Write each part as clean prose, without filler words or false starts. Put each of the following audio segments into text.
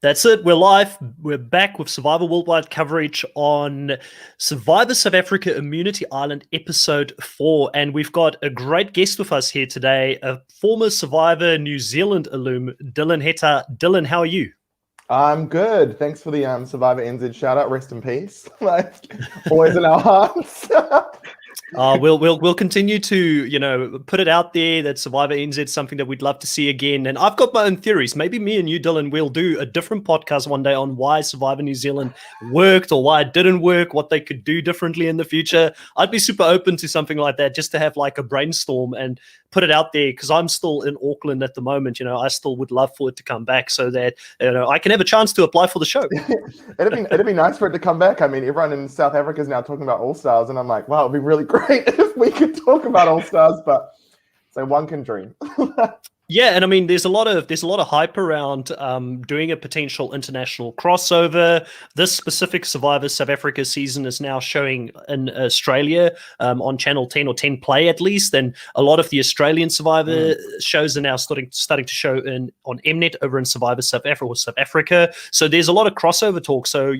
That's it. We're live. We're back with Survivor Worldwide coverage on Survivor South Africa Immunity Island episode 4. And we've got a great guest with us here today, a former Survivor New Zealand alum, Dylan Heta. Dylan, how are you? I'm good. Thanks for the Survivor NZ shout out. Rest in peace. Always in our hearts. We'll continue to, put it out there that Survivor NZ is something that we'd love to see again. And I've got my own theories. Maybe me and you, Dylan, will do a different podcast one day on why Survivor New Zealand worked or why it didn't work, what they could do differently in the future. I'd be super open to something like that, just to have like a brainstorm and put it out there, because I'm still in Auckland at the moment. I still would love for it to come back so that I can have a chance to apply for the show. It'd be nice for it to come back. I mean, everyone in South Africa is now talking about All Stars, and I'm like, wow, it'd be really great if we could talk about All Stars. But so one can dream. Yeah, and I mean, there's a lot of hype around doing a potential international crossover. This specific Survivor South Africa season is now showing in Australia on Channel 10 or 10 Play at least, and a lot of the Australian Survivor shows are now starting to show on Mnet over in Survivor South Africa. So there's a lot of crossover talk. So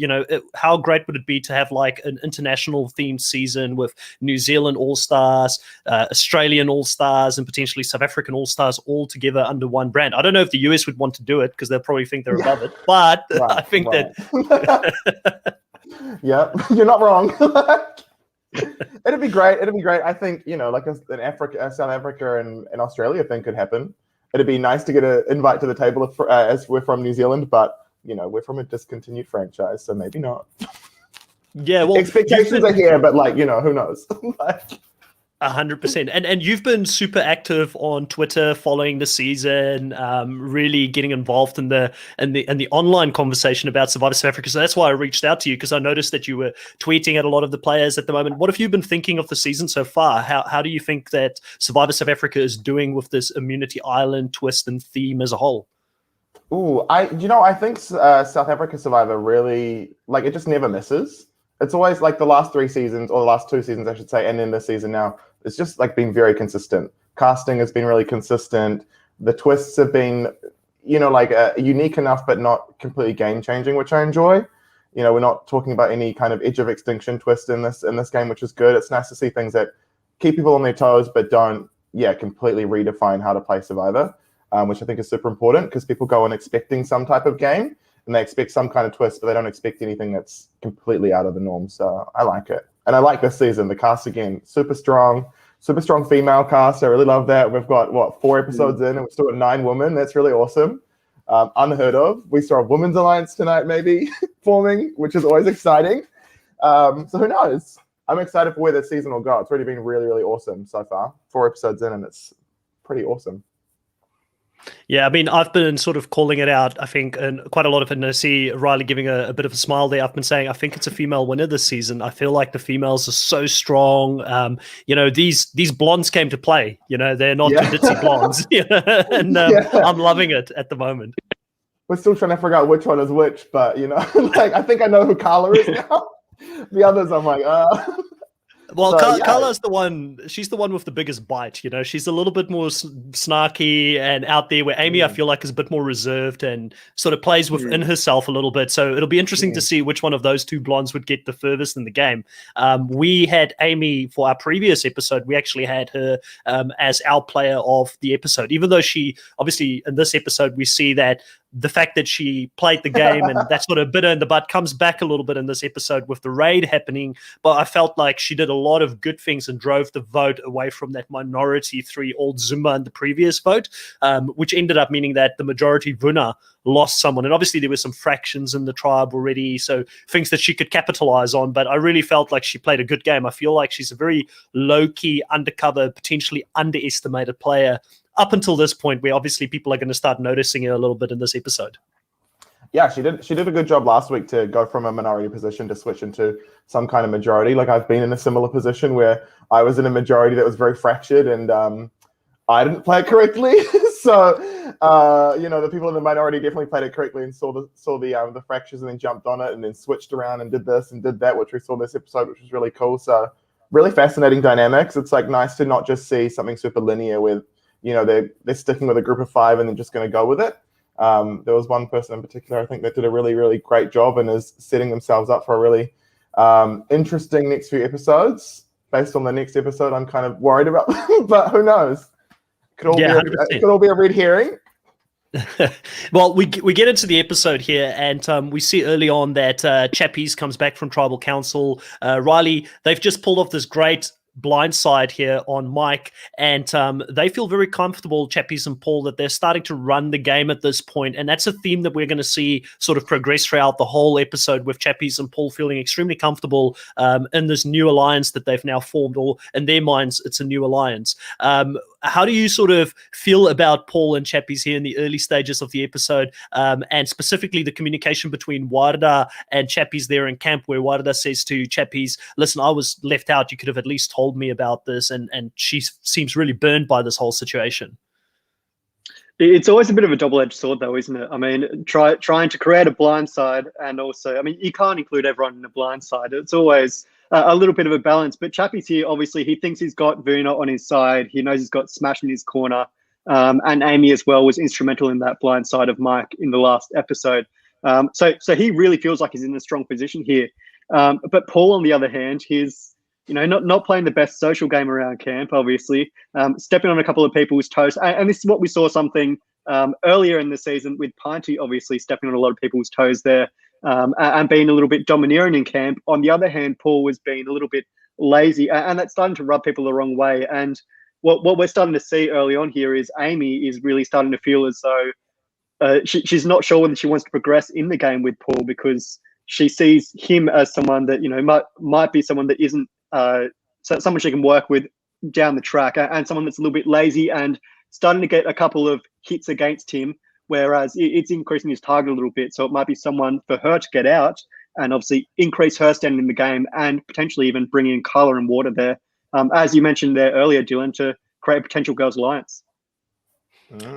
how great would it be to have like an international themed season with New Zealand All Stars, Australian All Stars, and potentially South African All Stars all together under one brand. I don't know if the US would want to do it because they'll probably think they're above it, but right, I think that yeah, you're not wrong. It'd be great. I think like South Africa and Australia thing could happen. It'd be nice to get an invite to the table as we're from New Zealand, but we're from a discontinued franchise, so maybe not. Yeah, well, expectations are here, but who knows? 100%. And you've been super active on Twitter following the season, really getting involved in the online conversation about Survivor South Africa. So that's why I reached out to you, because I noticed that you were tweeting at a lot of the players at the moment. What have you been thinking of the season so far? How do you think that Survivor South Africa is doing with this Immunity Island twist and theme as a whole? Ooh, I think South Africa Survivor really, it just never misses. It's always like the last 3 seasons, or the last 2 seasons, I should say, and then this season now. It's just been very consistent. Casting has been really consistent. The twists have been, unique enough, but not completely game changing, which I enjoy. We're not talking about any kind of edge of extinction twist in this game, which is good. It's nice to see things that keep people on their toes, but don't, completely redefine how to play Survivor, which I think is super important, because people go in expecting some type of game and they expect some kind of twist, but they don't expect anything that's completely out of the norm. So I like it. And I like this season. The cast, again, super strong female cast. I really love that. We've got, 4 episodes in, and we've still got 9 women. That's really awesome. Unheard of. We saw a women's alliance tonight, maybe, forming, which is always exciting. So who knows? I'm excited for where this season will go. It's already been really, really awesome so far. 4 episodes in, and it's pretty awesome. Yeah, I mean, I've been sort of calling it out, I think, and quite a lot of it, and I see Riley giving a bit of a smile there. I've been saying, I think it's a female winner this season. I feel like the females are so strong. These blondes came to play. They're not ditzy blondes. And I'm loving it at the moment. We're still trying to figure out which one is which, but, I think I know who Carla is now. The others, I'm like, Well, Carla's the one. She's the one with the biggest bite. She's a little bit more snarky and out there. Where Amy, I feel like, is a bit more reserved and sort of plays within herself a little bit. So it'll be interesting to see which one of those 2 blondes would get the furthest in the game. We had Amy for our previous episode. We actually had her as our player of the episode, even though she obviously in this episode we see that the fact that she played the game and that sort of bitter in the butt comes back a little bit in this episode with the raid happening. But I felt like she did a lot of good things and drove the vote away from that minority 3 old Zuma in the previous vote, which ended up meaning that the majority Vuna lost someone. And obviously there were some fractions in the tribe already, so things that she could capitalize on. But I really felt like she played a good game. I feel like she's a very low-key, undercover, potentially underestimated player up until this point, where obviously people are going to start noticing her a little bit in this episode. Yeah, she did a good job last week to go from a minority position to switch into some kind of majority. I've been in a similar position where I was in a majority that was very fractured, and I didn't play it correctly. So the people in the minority definitely played it correctly and saw the fractures and then jumped on it and then switched around and did this and did that, which we saw this episode, which was really cool. So really fascinating dynamics. It's nice to not just see something super linear with they're sticking with a group of 5 and then just going to go with it. There was one person in particular, I think, that did a really, really great job and is setting themselves up for a really interesting next few episodes. Based on the next episode, I'm kind of worried about them, but who knows? It could all be a red herring. Well, we get into the episode here, and we see early on that Chappies comes back from Tribal Council. Riley, they've just pulled off this great blindside here on Mike, and they feel very comfortable, Chappies and Paul, that they're starting to run the game at this point, and that's a theme that we're going to see sort of progress throughout the whole episode, with Chappies and Paul feeling extremely comfortable in this new alliance that they've now formed, or in their minds it's a new alliance. How do you sort of feel about Paul and Chappies here in the early stages of the episode, and specifically the communication between Warda and Chappies there in camp, where Warda says to Chappies, listen, I was left out, you could have at least told me about this, and she seems really burned by this whole situation. It's always a bit of a double-edged sword, though, isn't it? I mean, trying to create a blindside, and also, I mean, you can't include everyone in a blindside. It's always a little bit of a balance. But Chappies here, obviously, he thinks he's got Vuna on his side. He knows he's got Smash in his corner. And Amy as well was instrumental in that blindside of Mike in the last episode. So he really feels like he's in a strong position here. But Paul, on the other hand, he's not playing the best social game around camp, obviously, stepping on a couple of people's toes. And this is what we saw something earlier in the season with Pinty, obviously, stepping on a lot of people's toes there and being a little bit domineering in camp. On the other hand, Paul was being a little bit lazy, and that's starting to rub people the wrong way. And what we're starting to see early on here is Amy is really starting to feel as though she's not sure whether she wants to progress in the game with Paul, because she sees him as someone that might be someone that isn't someone she can work with down the track, and someone that's a little bit lazy and starting to get a couple of hits against him, whereas it's increasing his target a little bit. So it might be someone for her to get out and obviously increase her standing in the game, and potentially even bring in Carla and Water there, as you mentioned there earlier, Dylan, to create a potential girls' alliance.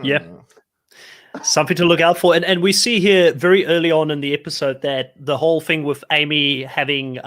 Yeah. Something to look out for. And we see here very early on in the episode that the whole thing with Amy having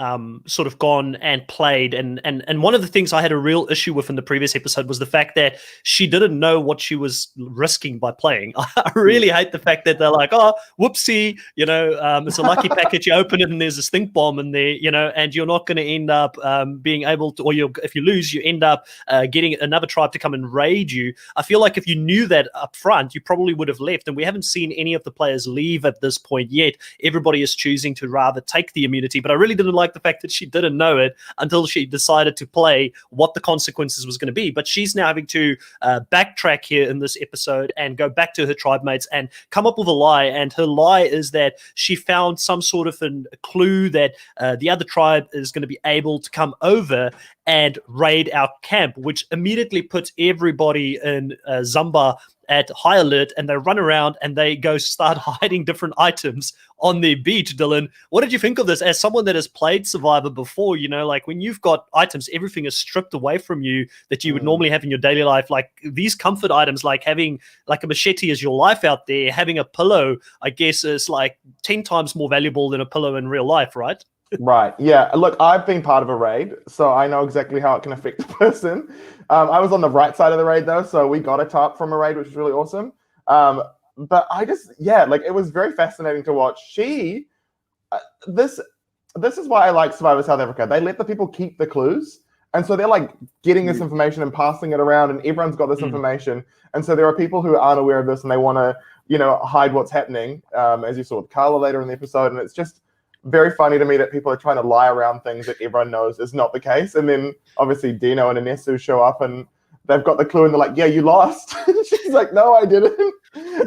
sort of gone and played, and one of the things I had a real issue with in the previous episode was the fact that she didn't know what she was risking by playing. I really hate the fact that they're like, oh, whoopsie, it's a lucky packet, you open it and there's a stink bomb in there, and you're not going to end up being able to, or if you lose, you end up getting another tribe to come and raid you. I feel like if you knew that up front, you probably would have left. And we haven't seen any of the players leave at this point yet. Everybody is choosing to rather take the immunity, but I really didn't like the fact that she didn't know it until she decided to play, what the consequences was going to be. But she's now having to backtrack here in this episode and go back to her tribe mates and come up with a lie. And her lie is that she found some sort of a clue that the other tribe is going to be able to come over and raid our camp, which immediately puts everybody in Zamba at high alert, and they run around and they go start hiding different items on their beat. Dylan, what did you think of this as someone that has played Survivor before? Like when you've got items, everything is stripped away from you that you would normally have in your daily life. Like these comfort items, like having like a machete as your life out there, having a pillow, I guess, is like 10 times more valuable than a pillow in real life, right? Right. Yeah. Look, I've been part of a raid, so I know exactly how it can affect a person. I was on the right side of the raid though, so we got a top from a raid, which was really awesome. But it was very fascinating to watch. This is why I like Survivor South Africa. They let the people keep the clues, and so they're like getting this information and passing it around, and everyone's got this information. And so there are people who aren't aware of this, and they want to, hide what's happening. As you saw with Carla later in the episode, and it's just very funny to me that people are trying to lie around things that everyone knows is not the case. And then obviously Dino and Inesu show up and they've got the clue and they're like, yeah, you lost. She's like, no, I didn't.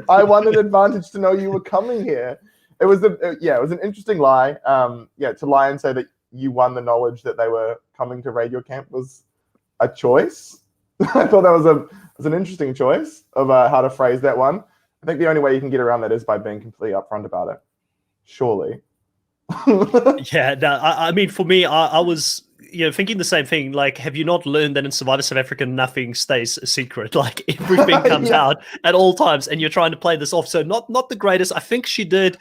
I won an advantage to know you were coming here. It was an interesting lie. To lie and say that you won the knowledge that they were coming to raid your camp was a choice. I thought that was an interesting choice of how to phrase that one. I think the only way you can get around that is by being completely upfront about it. Surely. Yeah, no, I mean, for me, I was thinking the same thing. Like, have you not learned that in Survivor South Africa, nothing stays a secret? Like, everything comes out at all times, and you're trying to play this off. So not the greatest. I think she did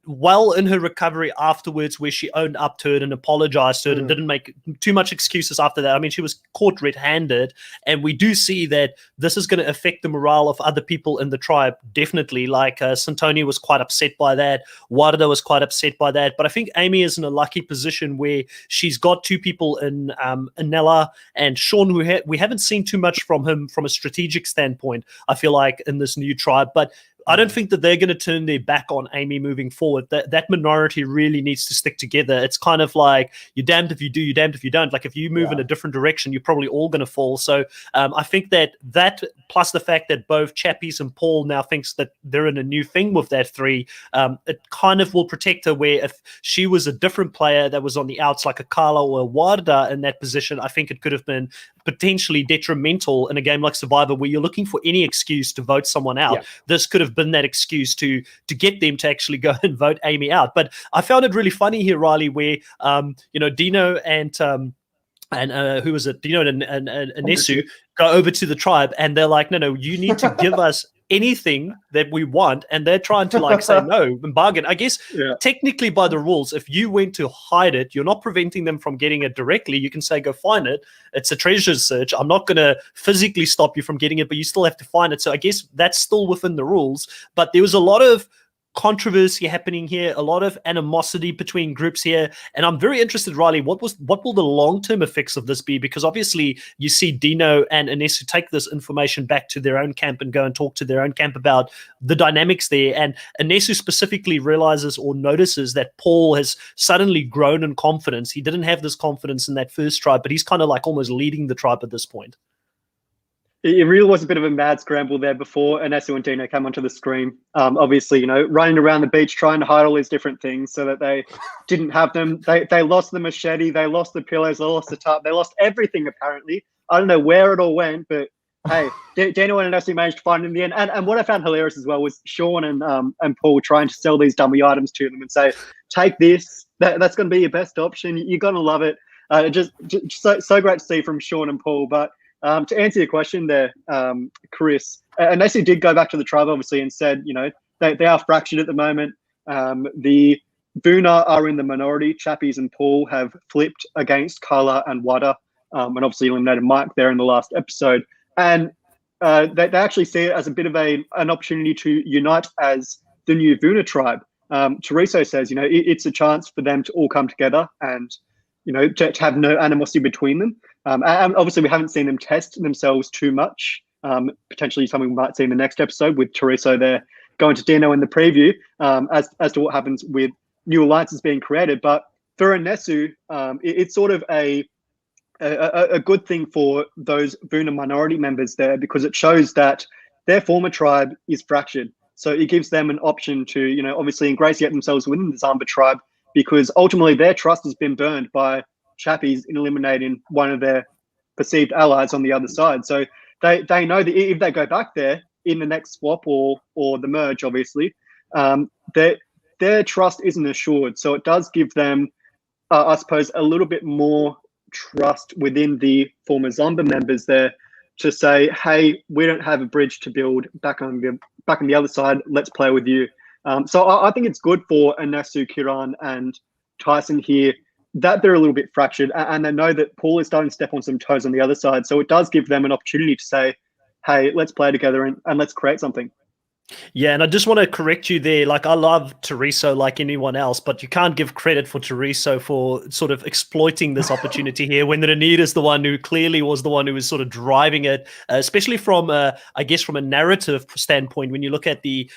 well in her recovery afterwards, where she owned up to it and apologized to it and didn't make too much excuses after that. I mean, she was caught red-handed, and we do see that this is going to affect the morale of other people in the tribe, definitely. Like, Santoni was quite upset by that. Warda was quite upset by that. But I think Amy is in a lucky position where she's got two people in Anella and Sean, who we haven't seen too much from him from a strategic standpoint, I feel like, in this new tribe. But I don't think that they're going to turn their back on Amy moving forward. That minority really needs to stick together. It's kind of like, you're damned if you do, you're damned if you don't. Like, if you move in a different direction, you're probably all going to fall. So I think that plus the fact that both Chappies and Paul now thinks that they're in a new thing with that three, it kind of will protect her, where if she was a different player that was on the outs, like a Carla or a Warda in that position, I think it could have been potentially detrimental in a game like Survivor, where you're looking for any excuse to vote someone out. This could have been that excuse to get them to actually go and vote Amy out. But I found it really funny here, Riley, where Dino and who was it? Dino and Nesu go over to the tribe, and they're like, no, you need to give us anything that we want, and they're trying to like say no and bargain. I guess technically by the rules, if you went to hide it, you're not preventing them from getting it directly. You can say, go find it. It's a treasure search. I'm not going to physically stop you from getting it, but you still have to find it. So I guess that's still within the rules. But there was a lot of controversy happening here, a lot of animosity between groups here, and I'm very interested, Riley, what will the long-term effects of this be? Because obviously you see Dino and Ines take this information back to their own camp and go and talk to their own camp about the dynamics there, and Ines specifically realizes or notices that Paul has suddenly grown in confidence. He didn't have this confidence in that first tribe, but he's kind of like almost leading the tribe at this point. It really was a bit of a mad scramble there before Inesu and Dino came onto the screen. Obviously, running around the beach trying to hide all these different things so that they didn't have them. They lost the machete, they lost the pillows, they lost the tarp, they lost everything apparently. I don't know where it all went, but hey, Dino and Inesu managed to find it in the end. And what I found hilarious as well was Sean and Paul trying to sell these dummy items to them and say, take this, that's going to be your best option. You're going to love it. Just so great to see from Sean and Paul. But to answer your question there, Chris, Inesu did go back to the tribe, obviously, and said, they are fractured at the moment. The Vuna are in the minority. Chappies and Paul have flipped against Carla and Wada, and obviously eliminated Mike there in the last episode. And they actually see it as a bit of an opportunity to unite as the new Vuna tribe. Teresa says, it's a chance for them to all come together and, to have no animosity between them. And obviously, we haven't seen them test themselves too much. Potentially something we might see in the next episode with Teresa there going to Dino in the preview as to what happens with new alliances being created. But for Inesu, it's sort of a good thing for those Vuna minority members there, because it shows that their former tribe is fractured. So it gives them an option to, obviously ingratiate themselves within the Zamba tribe, because ultimately their trust has been burned by Chappies in eliminating one of their perceived allies on the other side. So they know that if they go back there in the next swap or the merge, obviously, their trust isn't assured. So it does give them, I suppose, a little bit more trust within the former Zamba members there to say, hey, we don't have a bridge to build back on the other side. Let's play with you. So I think it's good for Inesu, Kiran, and Tyson here that they're a little bit fractured, and they know that Paul is starting to step on some toes on the other side. So it does give them an opportunity to say, hey, let's play together and let's create something. Yeah, and I just want to correct you there. Like, I love Teresa like anyone else, but you can't give credit for Teresa for sort of exploiting this opportunity here when Renita's the one who clearly was the one who was sort of driving it, especially from, I guess, from a narrative standpoint. When you look at the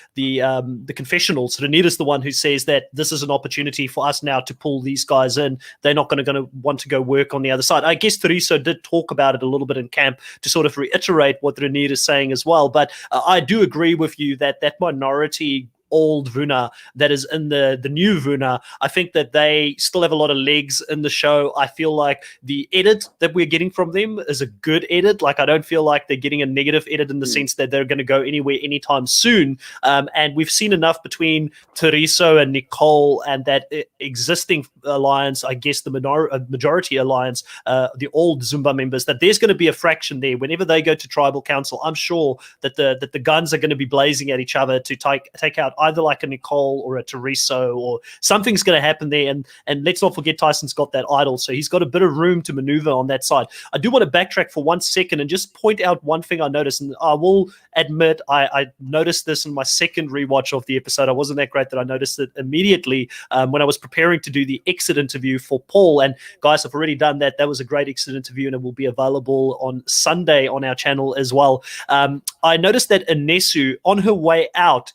confessionals, Renita's the one who says that this is an opportunity for us now to pull these guys in. They're not going to want to go work on the other side. I guess Teresa did talk about it a little bit in camp to sort of reiterate what Renita's saying as well. But I do agree with you that minority old Vuna that is in the new Vuna. I think that they still have a lot of legs in the show. I feel like the edit that we're getting from them is a good edit. Like, I don't feel like they're getting a negative edit in the sense that they're going to go anywhere anytime soon. And we've seen enough between Teriso and Nicole and that existing alliance, I guess the majority alliance, the old Zumba members, that there's going to be a fraction there. Whenever they go to tribal council, I'm sure that the guns are going to be blazing at each other to take out either like a Nicole or a Teriso, or something's going to happen there. And let's not forget Tyson's got that idol, so he's got a bit of room to maneuver on that side. I do want to backtrack for 1 second and just point out one thing I noticed, and I will admit I noticed this in my second rewatch of the episode. I wasn't that great that I noticed it immediately when I was preparing to do the exit interview for Paul. And guys, I've already done that. That was a great exit interview, and it will be available on Sunday on our channel as well. I noticed that Inesu, on her way out,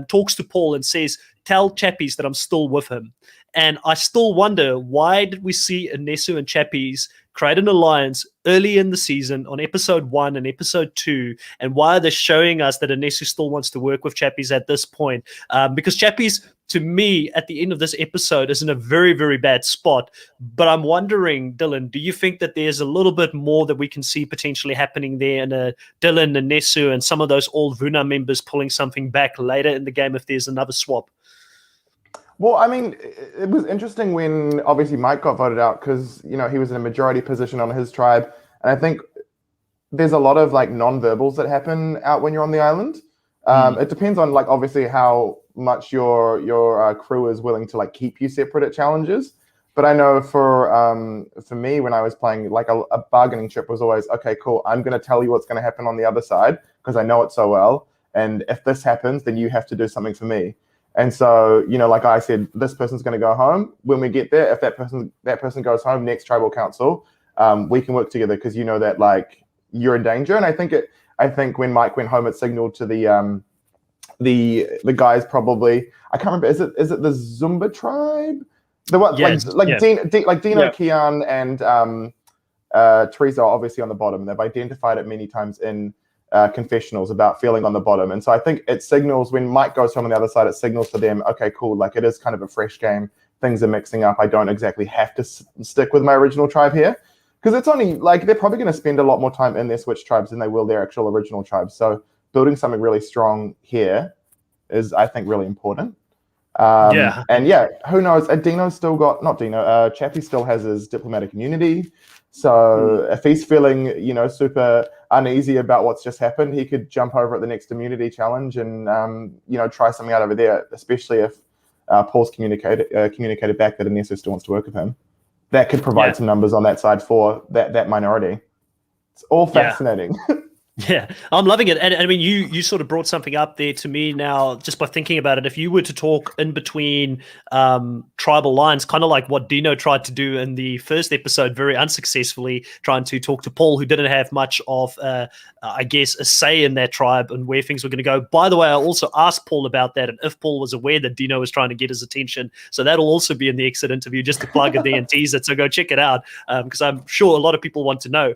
talks to Paul and says, "Tell Chappies that I'm still with him." And I still wonder, why did we see Inesu and Chappies create an alliance early in the season on episode 1 and episode 2, and why are they showing us that Inesu still wants to work with Chappies at this point? Because Chappies, to me, at the end of this episode, is in a very, very bad spot. But I'm wondering, Dylan, do you think that there's a little bit more that we can see potentially happening there, and Dylan, Inesu, and some of those old Vuna members pulling something back later in the game if there's another swap? Well, I mean, it was interesting when obviously Mike got voted out because, you know, he was in a majority position on his tribe. And I think there's a lot of like non-verbals that happen out when you're on the island. It depends on like obviously how much your crew is willing to like keep you separate at challenges. But I know for me, when I was playing, like a bargaining chip was always, okay, cool, I'm going to tell you what's going to happen on the other side because I know it so well. And if this happens, then you have to do something for me. And so, you know, like I said, this person's going to go home. When we get there, if that person goes home next tribal council, we can work together because you know that like you're in danger. And I think when Mike went home, it signaled to the guys probably. I can't remember. Is it the Zumba tribe? The one yes, like yeah. Dino, Kian, and Teresa are obviously on the bottom. They've identified it many times in confessionals about feeling on the bottom. And so I think it signals when Mike goes home on the other side, it signals to them, okay, cool, like it is kind of a fresh game. Things are mixing up. I don't exactly have to stick with my original tribe here. Because it's only like they're probably going to spend a lot more time in their switch tribes than they will their actual original tribes. So building something really strong here is, I think, really important. And yeah, who knows? Dino's still got, not Dino, Chappie still has his diplomatic immunity. So if he's feeling, you know, super uneasy about what's just happened, he could jump over at the next immunity challenge and, you know, try something out over there, especially if Paul's communicated back that Inesu still wants to work with him. That could provide some numbers on that side for that minority. It's all fascinating. Yeah, I'm loving it. And I mean, you sort of brought something up there to me now, just by thinking about it. If you were to talk in between tribal lines, kind of like what Dino tried to do in the first episode, very unsuccessfully, trying to talk to Paul, who didn't have much of, I guess, a say in that tribe and where things were going to go. By the way, I also asked Paul about that, and if Paul was aware that Dino was trying to get his attention. So that'll also be in the exit interview, just to plug it there and tease it. So go check it out, because I'm sure a lot of people want to know.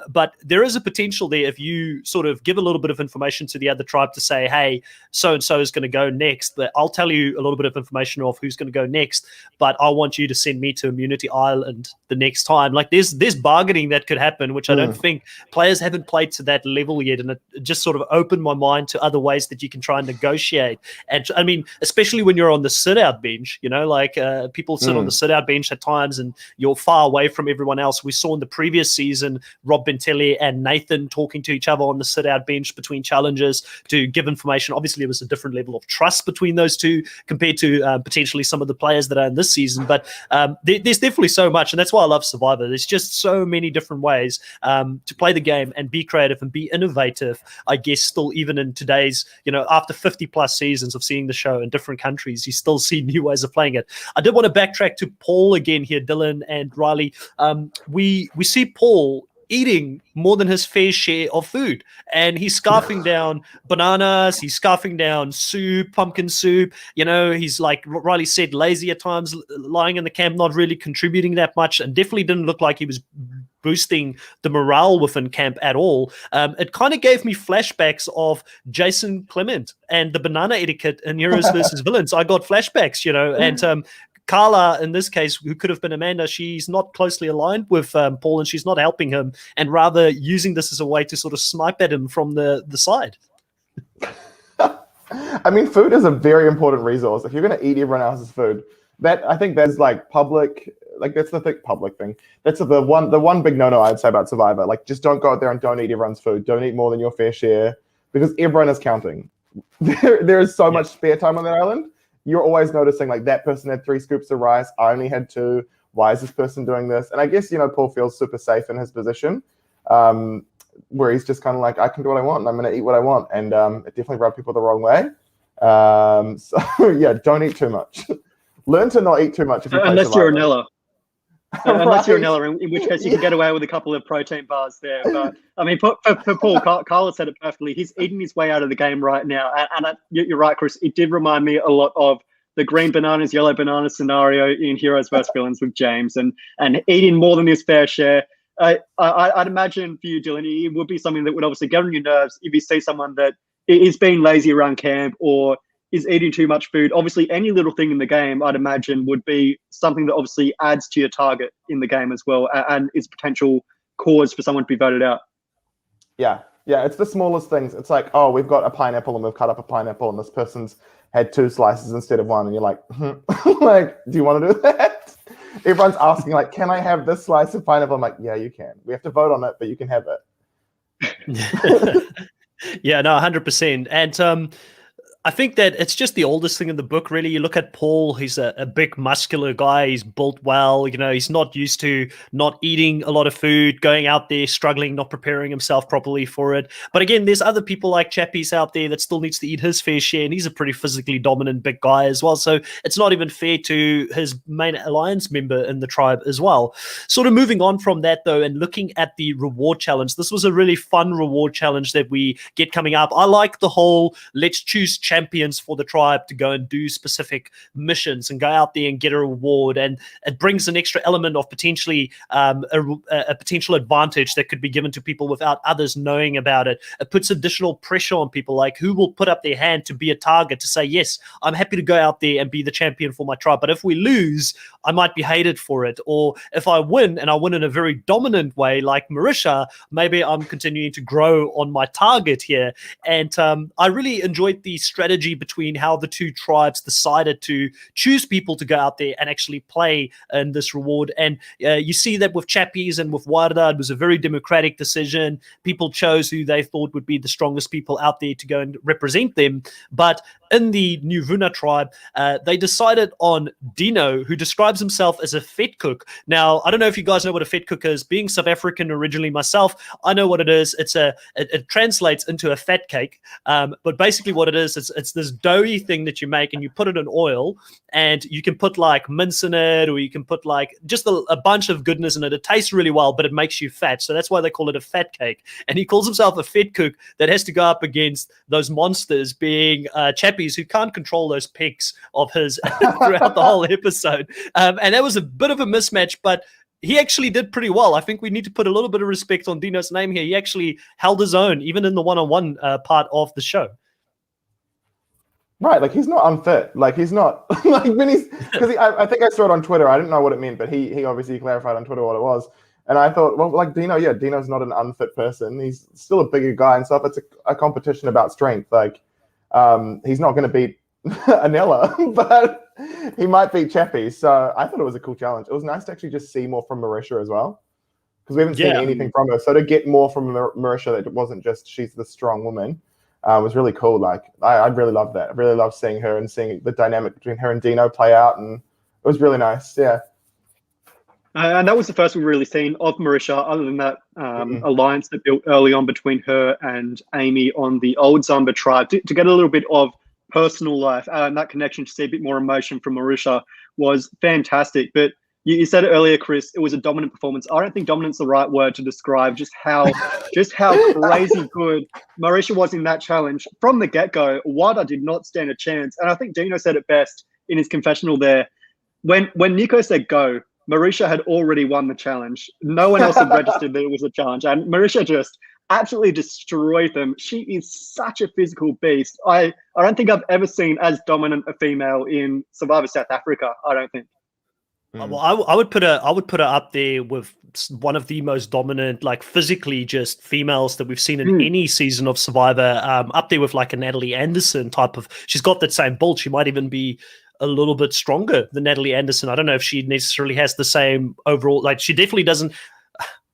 But there is a potential there if you sort of give a little bit of information to the other tribe to say, hey, so-and-so is going to go next, but I'll tell you a little bit of information of who's going to go next, but I want you to send me to Immunity Island the next time. Like there's bargaining that could happen, which I don't think players haven't played to that level yet, and it just sort of opened my mind to other ways that you can try and negotiate. And I mean, especially when you're on the sit-out bench, you know, like people sit on the sit-out bench at times and you're far away from everyone else. We saw in the previous season, Rob Bentelli and Nathan talking to each other on the sit-out bench between challenges to give information. Obviously, it was a different level of trust between those two compared to potentially some of the players that are in this season. But there's definitely so much, and that's why I love Survivor. There's just so many different ways to play the game and be creative and be innovative. I guess still, even in today's, you know, after 50 plus seasons of seeing the show in different countries, you still see new ways of playing it. I did want to backtrack to Paul again here, Dylan and Riley. We see Paul eating more than his fair share of food, and he's scarfing down bananas, he's scarfing down soup, pumpkin soup, you know, he's, like Riley said, lazy at times, lying in the camp, not really contributing that much, and definitely didn't look like he was boosting the morale within camp at all. It kind of gave me flashbacks of Jason Clement and the banana etiquette in Heroes versus Villains. I got flashbacks, and Carla, in this case, who could have been Amanda, she's not closely aligned with Paul, and she's not helping him, and rather using this as a way to sort of snipe at him from the side. I mean, food is a very important resource. If you're going to eat everyone else's food, I think that's like public, like that's the public thing. That's the one big no-no I'd say about Survivor. Like, just don't go out there and don't eat everyone's food. Don't eat more than your fair share, because everyone is counting. There is so much spare time on that island. You're always noticing, like, that person had 3 scoops of rice. I only had 2. Why is this person doing this? And I guess, Paul feels super safe in his position, where he's just kind of like, I can do what I want, and I'm going to eat what I want. And it definitely rubbed people the wrong way. So, yeah, don't eat too much. Learn to not eat too much. If you unless you're Nella. Unless you're Right. Nella, in which case you can get away with a couple of protein bars there. But, I mean, for Paul, Carla said it perfectly. He's eating his way out of the game right now. And you're right, Chris. It did remind me a lot of the green bananas, yellow banana scenario in Heroes vs. Villains with James, and eating more than his fair share. I'd imagine for you, Dylan, it would be something that would obviously get on your nerves if you see someone that is being lazy around camp or is eating too much food. Obviously, any little thing in the game, I'd imagine, would be something that obviously adds to your target in the game as well, and is potential cause for someone to be voted out. Yeah, it's the smallest things. It's like, oh, we've got a pineapple and we've cut up a pineapple, and this person's had 2 slices instead of 1, and you're like, like, do you want to do that? Everyone's asking, like, can I have this slice of pineapple? I'm like, yeah, you can. We have to vote on it, but you can have it. Yeah, no, 100%. And I think that it's just the oldest thing in the book, really. You look at Paul, he's a big, muscular guy. He's built well. He's not used to not eating a lot of food, going out there, struggling, not preparing himself properly for it. But again, there's other people like Chappie's out there that still needs to eat his fair share, and he's a pretty physically dominant big guy as well. So it's not even fair to his main alliance member in the tribe as well. Sort of moving on from that, though, and looking at the reward challenge, this was a really fun reward challenge that we get coming up. I like the whole let's choose champions for the tribe to go and do specific missions and go out there and get a reward, and it brings an extra element of potentially a potential advantage that could be given to people without others knowing about it. It puts additional pressure on people, like who will put up their hand to be a target, to say, yes, I'm happy to go out there and be the champion for my tribe, but if we lose, I might be hated for it. Or if I win, and I win in a very dominant way like Marisha, maybe I'm continuing to grow on my target here. And I really enjoyed the strategy between how the two tribes decided to choose people to go out there and actually play in this reward. And you see that with Chappies and with Warda, it was a very democratic decision. People chose who they thought would be the strongest people out there to go and represent them. But in the New Vuna tribe, they decided on Dino, who describes himself as a fat cook. Now, I don't know if you guys know what a fat cook is. Being South African originally myself, I know what it is. It translates into a fat cake. But basically what it is, it's this doughy thing that you make and you put it in oil, and you can put like mince in it, or you can put like just a bunch of goodness in it. It tastes really well, but it makes you fat. So that's why they call it a fat cake. And he calls himself a fat cook that has to go up against those monsters, being Chappies, who can't control those pecs of his throughout the whole episode. And that was a bit of a mismatch, but he actually did pretty well. I think we need to put a little bit of respect on Dino's name here. He actually held his own, even in the one-on-one part of the show. Right, like he's not unfit. Like he's not like when he's because I think I saw it on Twitter. I didn't know what it meant, but he obviously clarified on Twitter what it was. And I thought, well, like Dino, yeah, Dino's not an unfit person. He's still a bigger guy and stuff. It's a competition about strength. Like he's not going to beat Anella, but he might beat Chappie. So I thought it was a cool challenge. It was nice to actually just see more from Marisha as well, because we haven't seen anything from her. So to get more from Marisha, that it wasn't just she's the strong woman, was really cool. Like I really loved that. I really loved seeing her and seeing the dynamic between her and Dino play out, and it was really nice. Yeah. And that was the first we've really seen of Marisha, other than that alliance that built early on between her and Amy on the old Zamba tribe, to get a little bit of personal life and that connection, to see a bit more emotion from Marisha was fantastic. But you said it earlier, Chris, it was a dominant performance. I don't think dominant's the right word to describe just how crazy good Marisha was in that challenge. From the get-go, Wada did not stand a chance. And I think Dino said it best in his confessional there. When Nico said go, Marisha had already won the challenge. No one else had registered that it was a challenge, and Marisha just absolutely destroyed them. She is such a physical beast. I don't think I've ever seen as dominant a female in Survivor South Africa. I don't think. Well, I would put her up there with one of the most dominant, like physically just females that we've seen in any season of Survivor. Up there with like a Natalie Anderson type of. She's got that same build. She might even be a little bit stronger than Natalie Anderson. I don't know if she necessarily has the same overall. Like she definitely doesn't.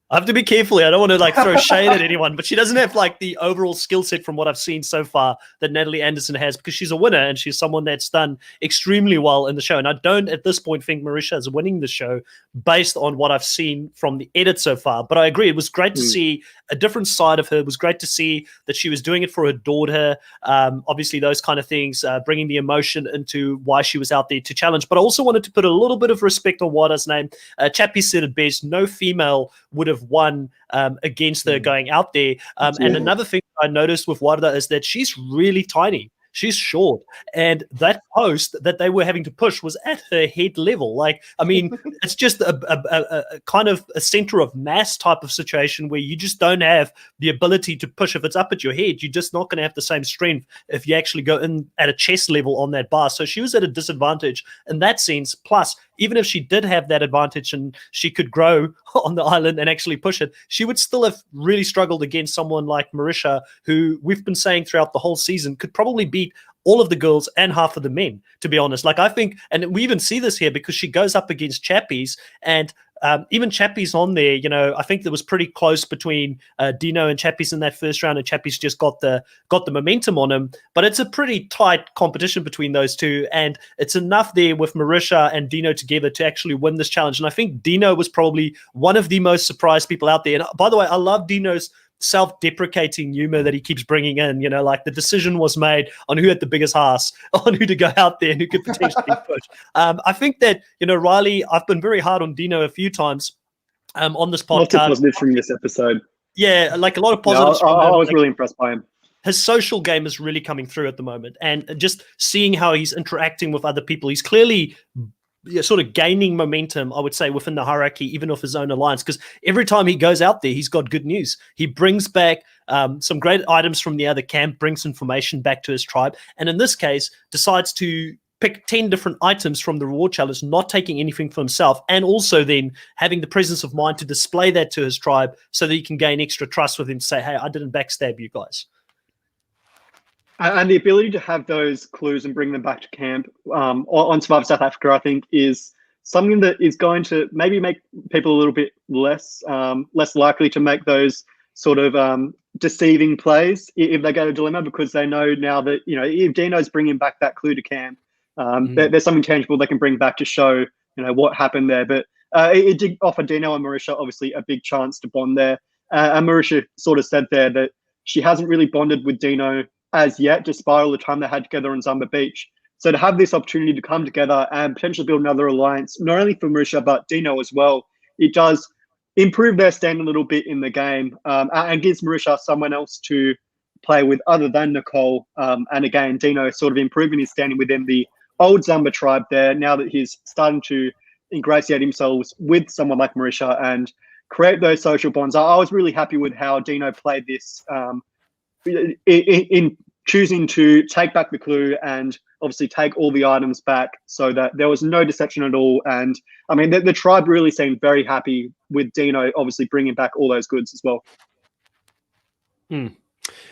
I have to be careful here. I don't want to like throw shade at anyone, but she doesn't have like the overall skill set from what I've seen so far that Natalie Anderson has, because she's a winner and she's someone that's done extremely well in the show. And I don't at this point think Marisha is winning the show based on what I've seen from the edit so far. But I agree. It was great to see a different side of her. It was great to see that she was doing it for her daughter. Obviously those kind of things, bringing the emotion into why she was out there to challenge. But I also wanted to put a little bit of respect on Wada's name. Chappie said it best, no female would have won against her going out there. And another thing I noticed with Wada is that she's really tiny. She's short. And that post that they were having to push was at her head level. Like, I mean, it's just a kind of a center of mass type of situation where you just don't have the ability to push. If it's up at your head, you're just not going to have the same strength if you actually go in at a chest level on that bar. So she was at a disadvantage in that sense. Plus, even if she did have that advantage and she could grow on the island and actually push it, she would still have really struggled against someone like Marisha, who we've been saying throughout the whole season could probably beat all of the girls and half of the men, to be honest. Like I think, and we even see this here because she goes up against Chappies, and even Chappies on there, you know, I think there was pretty close between Dino and Chappies in that first round, and Chappies just got the momentum on him. But it's a pretty tight competition between those two, and it's enough there with Marisha and Dino together to actually win this challenge. And I think Dino was probably one of the most surprised people out there. And by the way, I love Dino's self-deprecating humor that he keeps bringing in. You know, like the decision was made on who had the biggest ass, on who to go out there and who could potentially push. I think that, you know, Riley, I've been very hard on Dino a few times on this podcast. Lots of positives from this episode. Yeah, like a lot of positives. I was really impressed by him. His social game is really coming through at the moment, and just seeing how he's interacting with other people, he's clearly sort of gaining momentum, I would say, within the hierarchy, even of his own alliance, because every time he goes out there, he's got good news. He brings back some great items from the other camp, brings information back to his tribe, and in this case, decides to pick 10 different items from the reward challenge, not taking anything for himself, and also then having the presence of mind to display that to his tribe so that he can gain extra trust with him to say, hey, I didn't backstab you guys. And the ability to have those clues and bring them back to camp on Survivor South Africa, I think, is something that is going to maybe make people a little bit less likely to make those sort of deceiving plays if they go to dilemma, because they know now that, you know, if Dino's bringing back that clue to camp, there's something tangible they can bring back to show, you know, what happened there. But it did offer Dino and Marisha obviously a big chance to bond there. And Marisha sort of said there that she hasn't really bonded with Dino as yet, despite all the time they had together on Zamba Beach. So to have this opportunity to come together and potentially build another alliance, not only for Marisha, but Dino as well, it does improve their stand a little bit in the game, and gives Marisha someone else to play with other than Nicole. And again, Dino sort of improving his standing within the old Zamba tribe there, now that he's starting to ingratiate himself with someone like Marisha and create those social bonds. I was really happy with how Dino played this, in choosing to take back the clue and obviously take all the items back, so that there was no deception at all. And I mean, the tribe really seemed very happy with Dino obviously bringing back all those goods as well.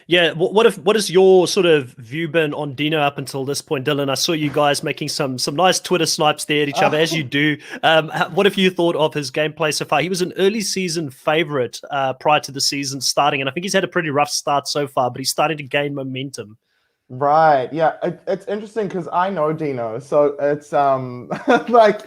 Yeah, what has your sort of view been on Dino up until this point, Dylan? I saw you guys making some nice Twitter snipes there at each other, as you do. What have you thought of his gameplay so far? He was an early season favorite prior to the season starting, and I think he's had a pretty rough start so far, but he's starting to gain momentum. Right. Yeah. It's interesting because I know Dino, so it's like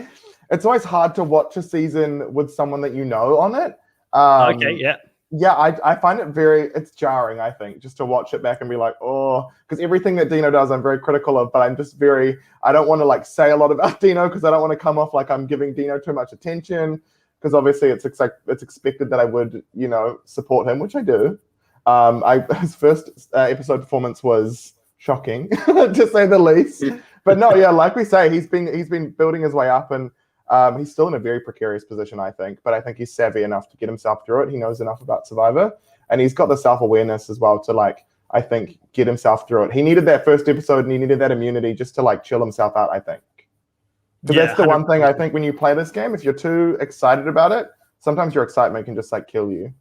it's always hard to watch a season with someone that you know on it. Okay. Yeah. Yeah, I find it's jarring, I think, just to watch it back and be like, oh, because everything that Dino does, I'm very critical of, but I'm just I don't want to like say a lot about Dino because I don't want to come off like I'm giving Dino too much attention, because obviously it's expected that I would, you know, support him, which I do. His first episode performance was shocking, to say the least. But no, yeah, like we say, he's been building his way up, and He's still in a very precarious position, I think, but I think he's savvy enough to get himself through it. He knows enough about Survivor, and he's got the self-awareness as well to like, I think, get himself through it. He needed that first episode and he needed that immunity just to like chill himself out, I think. Because that's the 100%. One thing I think when you play this game, if you're too excited about it, sometimes your excitement can just like kill you.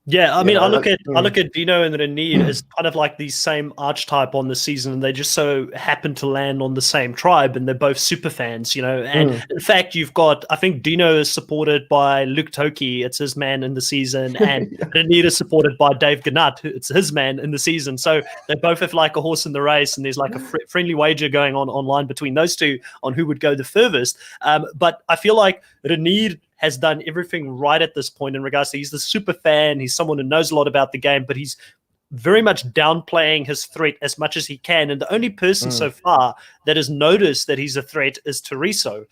Yeah, I mean, I look at Dino and Rhaenyra as kind of like the same archetype on the season, and they just so happen to land on the same tribe, and they're both super fans, you know. And in fact, you've got, I think Dino is supported by Luke Toki, it's his man in the season, and Rhaenyra is supported by Dave Gannett, it's his man in the season. So they both have like a horse in the race, and there's like a friendly wager going on online between those two on who would go the furthest. But I feel like Rhaenyra has done everything right at this point in regards to he's the super fan, he's someone who knows a lot about the game, but he's very much downplaying his threat as much as he can. And the only person so far that has noticed that he's a threat is Teresa,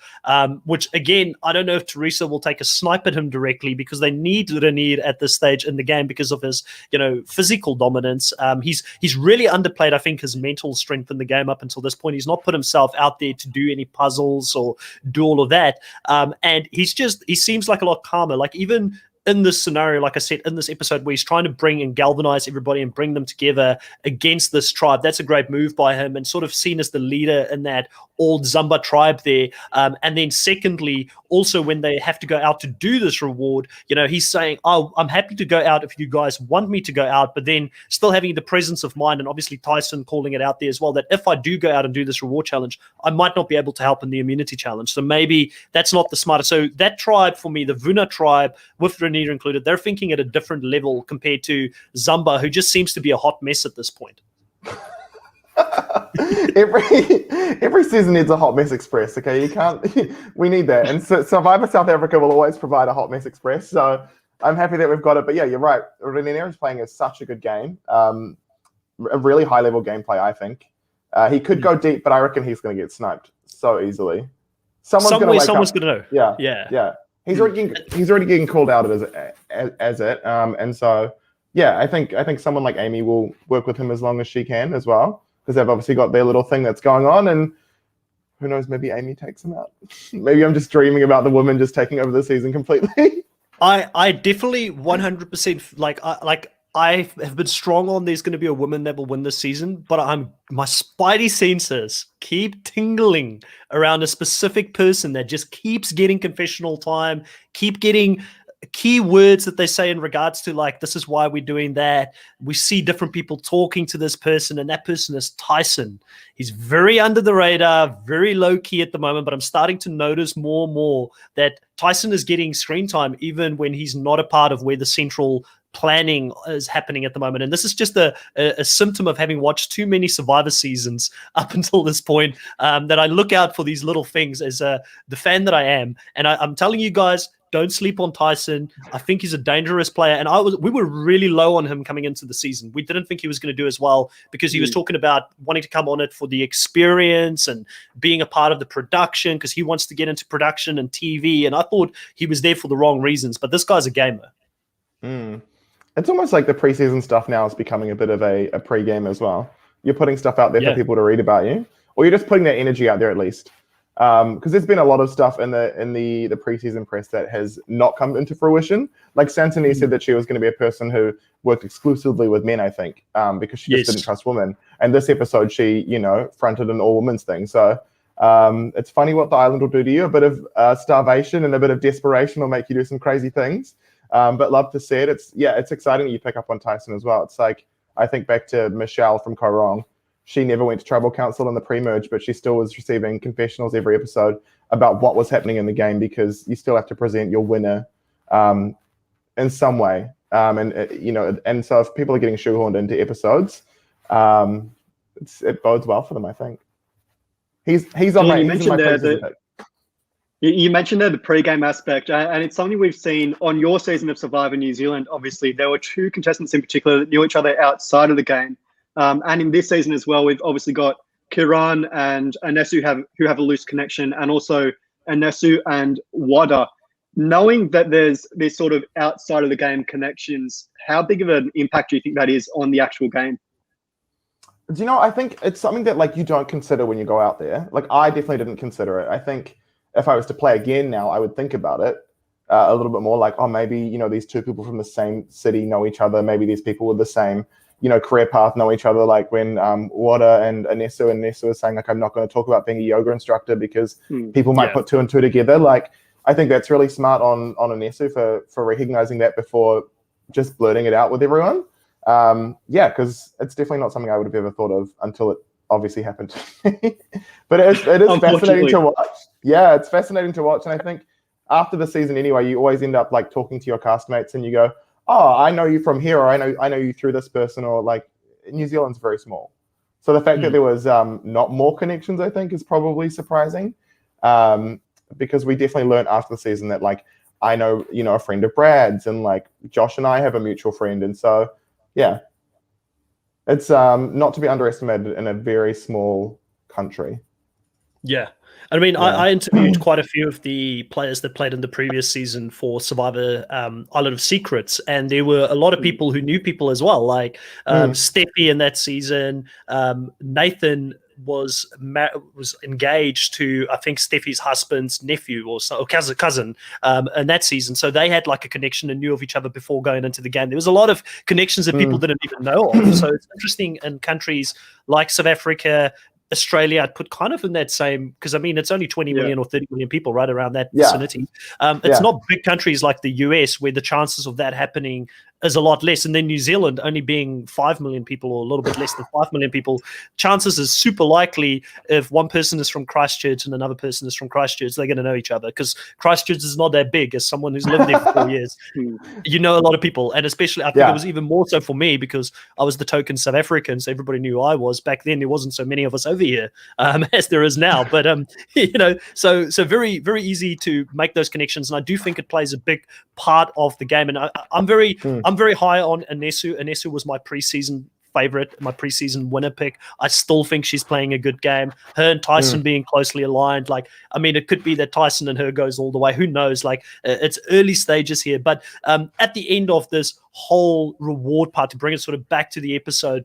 which, again, I don't know if Teresa will take a snipe at him directly because they need Rhaenyra at this stage in the game because of his, you know, physical dominance. He's really underplayed, I think, his mental strength in the game up until this point. He's not put himself out there to do any puzzles or do all of that. And he seems like a lot calmer. Like even in this scenario, like I said, in this episode where he's trying to bring and galvanize everybody and bring them together against this tribe, that's a great move by him and sort of seen as the leader in that old Zumba tribe there. And then secondly, also when they have to go out to do this reward, you know, he's saying, oh, I'm happy to go out if you guys want me to go out, but then still having the presence of mind, and obviously Tyson calling it out there as well, that if I do go out and do this reward challenge, I might not be able to help in the immunity challenge. So maybe that's not the smartest. So that tribe for me, the Vuna tribe with Rhaenyra included, they're thinking at a different level compared to Zumba, who just seems to be a hot mess at this point. every season needs a hot mess express. Okay, you can't. We need that, and so Survivor South Africa will always provide a hot mess express. So I'm happy that we've got it. But yeah, you're right. Rhaenyra is playing such a good game, a really high level gameplay. I think he could go deep, but I reckon he's going to get sniped so easily. Someone's going to know. Yeah. He's already getting called out as it, and so yeah, I think someone like Amy will work with him as long as she can as well, because they've obviously got their little thing that's going on, and who knows, maybe Amy takes him out. Maybe I'm just dreaming about the woman just taking over the season completely. I definitely 100% I have been strong on there's going to be a woman that will win this season, but my spidey senses keep tingling around a specific person that just keeps getting confessional time, keep getting keywords that they say in regards to like, this is why we're doing that. We see different people talking to this person, and that person is Tyson. He's very under the radar, very low key at the moment, but I'm starting to notice more and more that Tyson is getting screen time even when he's not a part of where the central planning is happening at the moment. And this is just a symptom of having watched too many Survivor seasons up until this point, that I look out for these little things as the fan that I am. And I'm telling you guys, don't sleep on Tyson. I think he's a dangerous player. And we were really low on him coming into the season. We didn't think he was going to do as well because he was talking about wanting to come on it for the experience and being a part of the production because he wants to get into production and TV. And I thought he was there for the wrong reasons. But this guy's a gamer. It's almost like the preseason stuff now is becoming a bit of a pre-game as well. You're putting stuff out there for people to read about you, or you're just putting that energy out there at least. Because there's been a lot of stuff in the preseason press that has not come into fruition. Like Santini said that she was going to be a person who worked exclusively with men, I think, because she just didn't trust women. And this episode, she, fronted an all-women's thing. So it's funny what the island will do to you. A bit of starvation and a bit of desperation will make you do some crazy things. But love to see it. It's exciting that you pick up on Tyson as well. It's like, I think back to Michelle from Korong. She never went to tribal council in the pre-merge, but she still was receiving confessionals every episode about what was happening in the game, because you still have to present your winner in some way. And so if people are getting shoehorned into episodes, it bodes well for them, I think. He's on my preseason pick. You mentioned there the pre-game aspect, and it's something we've seen on your season of Survivor New Zealand. Obviously, there were two contestants in particular that knew each other outside of the game. And in this season as well, we've obviously got Kiran and Anesu who have a loose connection, and also Anesu and Wada. Knowing that there's this sort of outside of the game connections, how big of an impact do you think that is on the actual game? I think it's something that you don't consider when you go out there. I definitely didn't consider it. I think if I was to play again now, I would think about it a little bit more, like, oh, maybe, these two people from the same city know each other. Maybe these people with the same, career path know each other. Like when Wada and Nessa was saying, like, I'm not going to talk about being a yoga instructor because people might put two and two together. Like, I think that's really smart on Anesu for recognizing that before just blurting it out with everyone. Because it's definitely not something I would have ever thought of until it obviously happened to me. But it is fascinating to watch. Yeah, it's fascinating to watch. And I think after the season anyway, you always end up like talking to your castmates and you go, oh, I know you from here, or I know you through this person, or like New Zealand's very small. So the fact that there was not more connections, I think, is probably surprising. Because we definitely learned after the season that, like, I know, a friend of Brad's, and like Josh and I have a mutual friend. And so, yeah, it's not to be underestimated in a very small country. Yeah. I mean, I interviewed quite a few of the players that played in the previous season for Survivor Island of Secrets, and there were a lot of people who knew people as well, like Steffi in that season. Nathan was engaged to, I think, Steffi's husband's nephew or cousin in that season. So they had like a connection and knew of each other before going into the game. There was a lot of connections that people didn't even know of. So it's interesting in countries like South Africa, Australia, I'd put kind of in that same, because I mean, it's only 20 million or 30 million people right around that vicinity. It's not big countries like the US where the chances of that happening is a lot less. And then New Zealand only being 5 million people, or a little bit less than 5 million people, chances is super likely if one person is from Christchurch and another person is from Christchurch, they're going to know each other, because Christchurch is not that big. As someone who's lived there for 4 years, you know a lot of people. And especially, I think it was even more so for me because I was the token South African, so everybody knew who I was. Back then, there wasn't so many of us over here as there is now. But, so very, very easy to make those connections. And I do think it plays a big part of the game. And I'm very high on Anesu. Anesu was my preseason favorite, my preseason winner pick. I still think she's playing a good game. Her and Tyson being closely aligned. Like, I mean, it could be that Tyson and her goes all the way. Who knows? Like, it's early stages here. But at the end of this whole reward part, to bring it sort of back to the episode,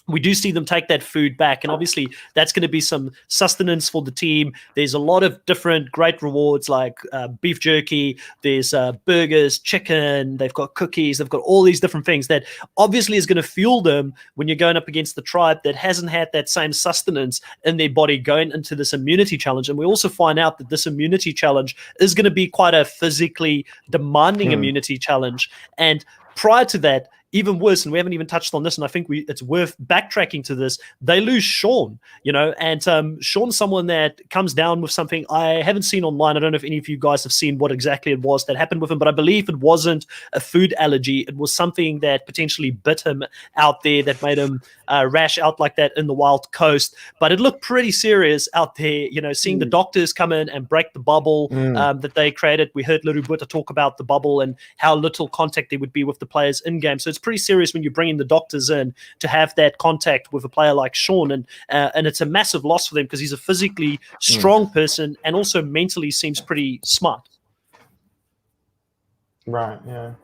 we do see them take that food back, and obviously that's going to be some sustenance for the team. There's a lot of different great rewards like beef jerky, there's burgers, chicken, they've got cookies, they've got all these different things that obviously is going to fuel them when you're going up against the tribe that hasn't had that same sustenance in their body going into this immunity challenge. And we also find out that this immunity challenge is going to be quite a physically demanding immunity challenge. And prior to that, even worse, and we haven't even touched on this, and I think it's worth backtracking to this, they lose Sean, and Sean's someone that comes down with something I haven't seen online. I don't know if any of you guys have seen what exactly it was that happened with him, but I believe it wasn't a food allergy. It was something that potentially bit him out there that made him rash out like that in the Wild Coast. But it looked pretty serious out there, seeing the doctors come in and break the bubble that they created. We heard Leru Buta talk about the bubble and how little contact there would be with the players in-game. So it's pretty serious when you bring in the doctors in to have that contact with a player like Sean, and it's a massive loss for them because he's a physically strong person and also mentally seems pretty smart. Right. Yeah.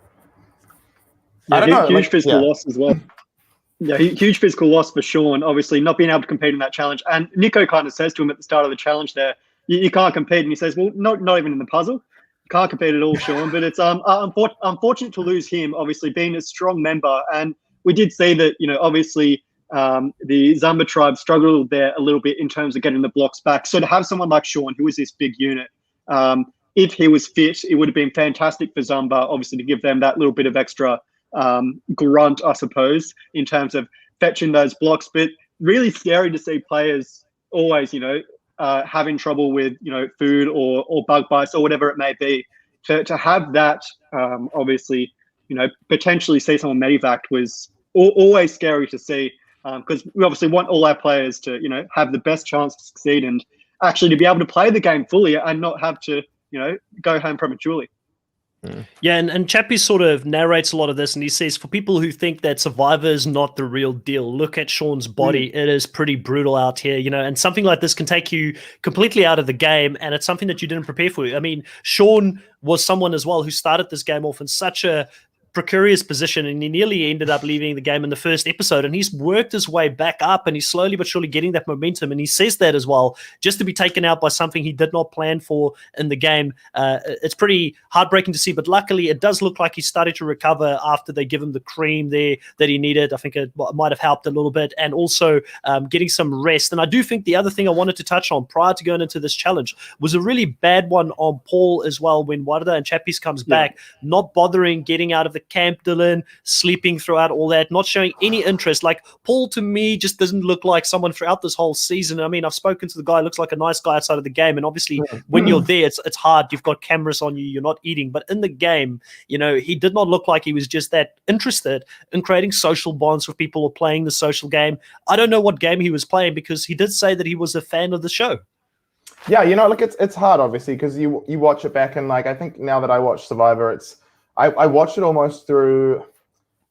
I don't know, huge physical loss as well. Yeah, huge physical loss for Sean. Obviously, not being able to compete in that challenge. And Nico kind of says to him at the start of the challenge there, "You can't compete," and he says, "Well, not even in the puzzle. Can't compete at all, Sean." But it's unfortunate to lose him, obviously being a strong member. And we did see that, obviously the Zamba tribe struggled there a little bit in terms of getting the blocks back. So to have someone like Sean, who is this big unit, if he was fit, it would have been fantastic for Zamba, obviously, to give them that little bit of extra grunt, I suppose, in terms of fetching those blocks. But really scary to see players always, having trouble with food or bug bites or whatever it may be, to have that obviously potentially see someone medevac was always scary to see, because we obviously want all our players to have the best chance to succeed and actually to be able to play the game fully and not have to go home prematurely. Yeah, and Chappie sort of narrates a lot of this, and he says, for people who think that Survivor is not the real deal, look at Sean's body. It is pretty brutal out here, and something like this can take you completely out of the game, and it's something that you didn't prepare for. I mean, Sean was someone as well who started this game off in such a precarious position, and he nearly ended up leaving the game in the first episode, and he's worked his way back up, and he's slowly but surely getting that momentum, and he says that as well, just to be taken out by something he did not plan for in the game. It's pretty heartbreaking to see, but luckily it does look like he's starting to recover after they give him the cream there that he needed. I think it might have helped a little bit, and also getting some rest. And I do think the other thing I wanted to touch on prior to going into this challenge was a really bad one on Paul as well, when Warda and Chappies comes back, not bothering getting out of the camp, Dylan, sleeping throughout all that, not showing any interest. Like, Paul to me just doesn't look like someone throughout this whole season. I mean, I've spoken to the guy, looks like a nice guy outside of the game, and obviously when you're there, it's hard. You've got cameras on you, you're not eating, but in the game, you know, he did not look like he was just that interested in creating social bonds with people or playing the social game. I don't know what game he was playing, because he did say that he was a fan of the show. Yeah, you know, like it's hard, obviously, because you watch it back, and like I think now that I watch Survivor, I watch it almost through.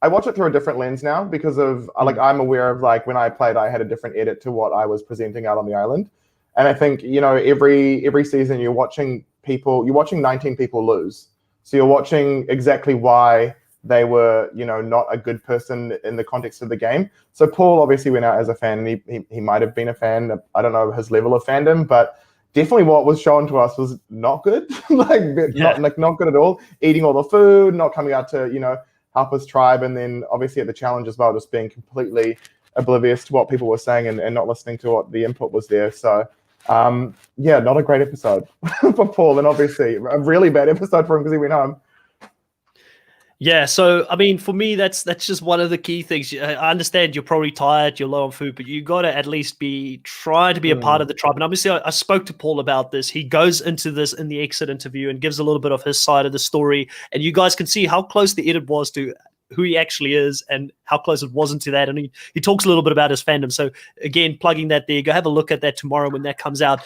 I watch it through a different lens now, because of like I'm aware of, like, when I played, I had a different edit to what I was presenting out on the island, and I think, you know, every season you're watching 19 people lose, so you're watching exactly why they were, you know, not a good person in the context of the game. So Paul obviously went out as a fan, and he might have been a fan. I don't know his level of fandom, but definitely what was shown to us was not good. Not good at all. Eating all the food, not coming out to, you know, help his tribe, and then obviously at the challenge as well, just being completely oblivious to what people were saying and not listening to what the input was there. So not a great episode for Paul, and obviously a really bad episode for him because he went home. Yeah, so I mean, for me, that's just one of the key things. I understand you're probably tired, you're low on food, but you got to at least be trying to be a part of the tribe. And obviously, I spoke to Paul about this. He goes into this in the exit interview and gives a little bit of his side of the story, and you guys can see how close the edit was to who he actually is and how close it wasn't to that. And he talks a little bit about his fandom. So again, plugging that there, go have a look at that tomorrow when that comes out.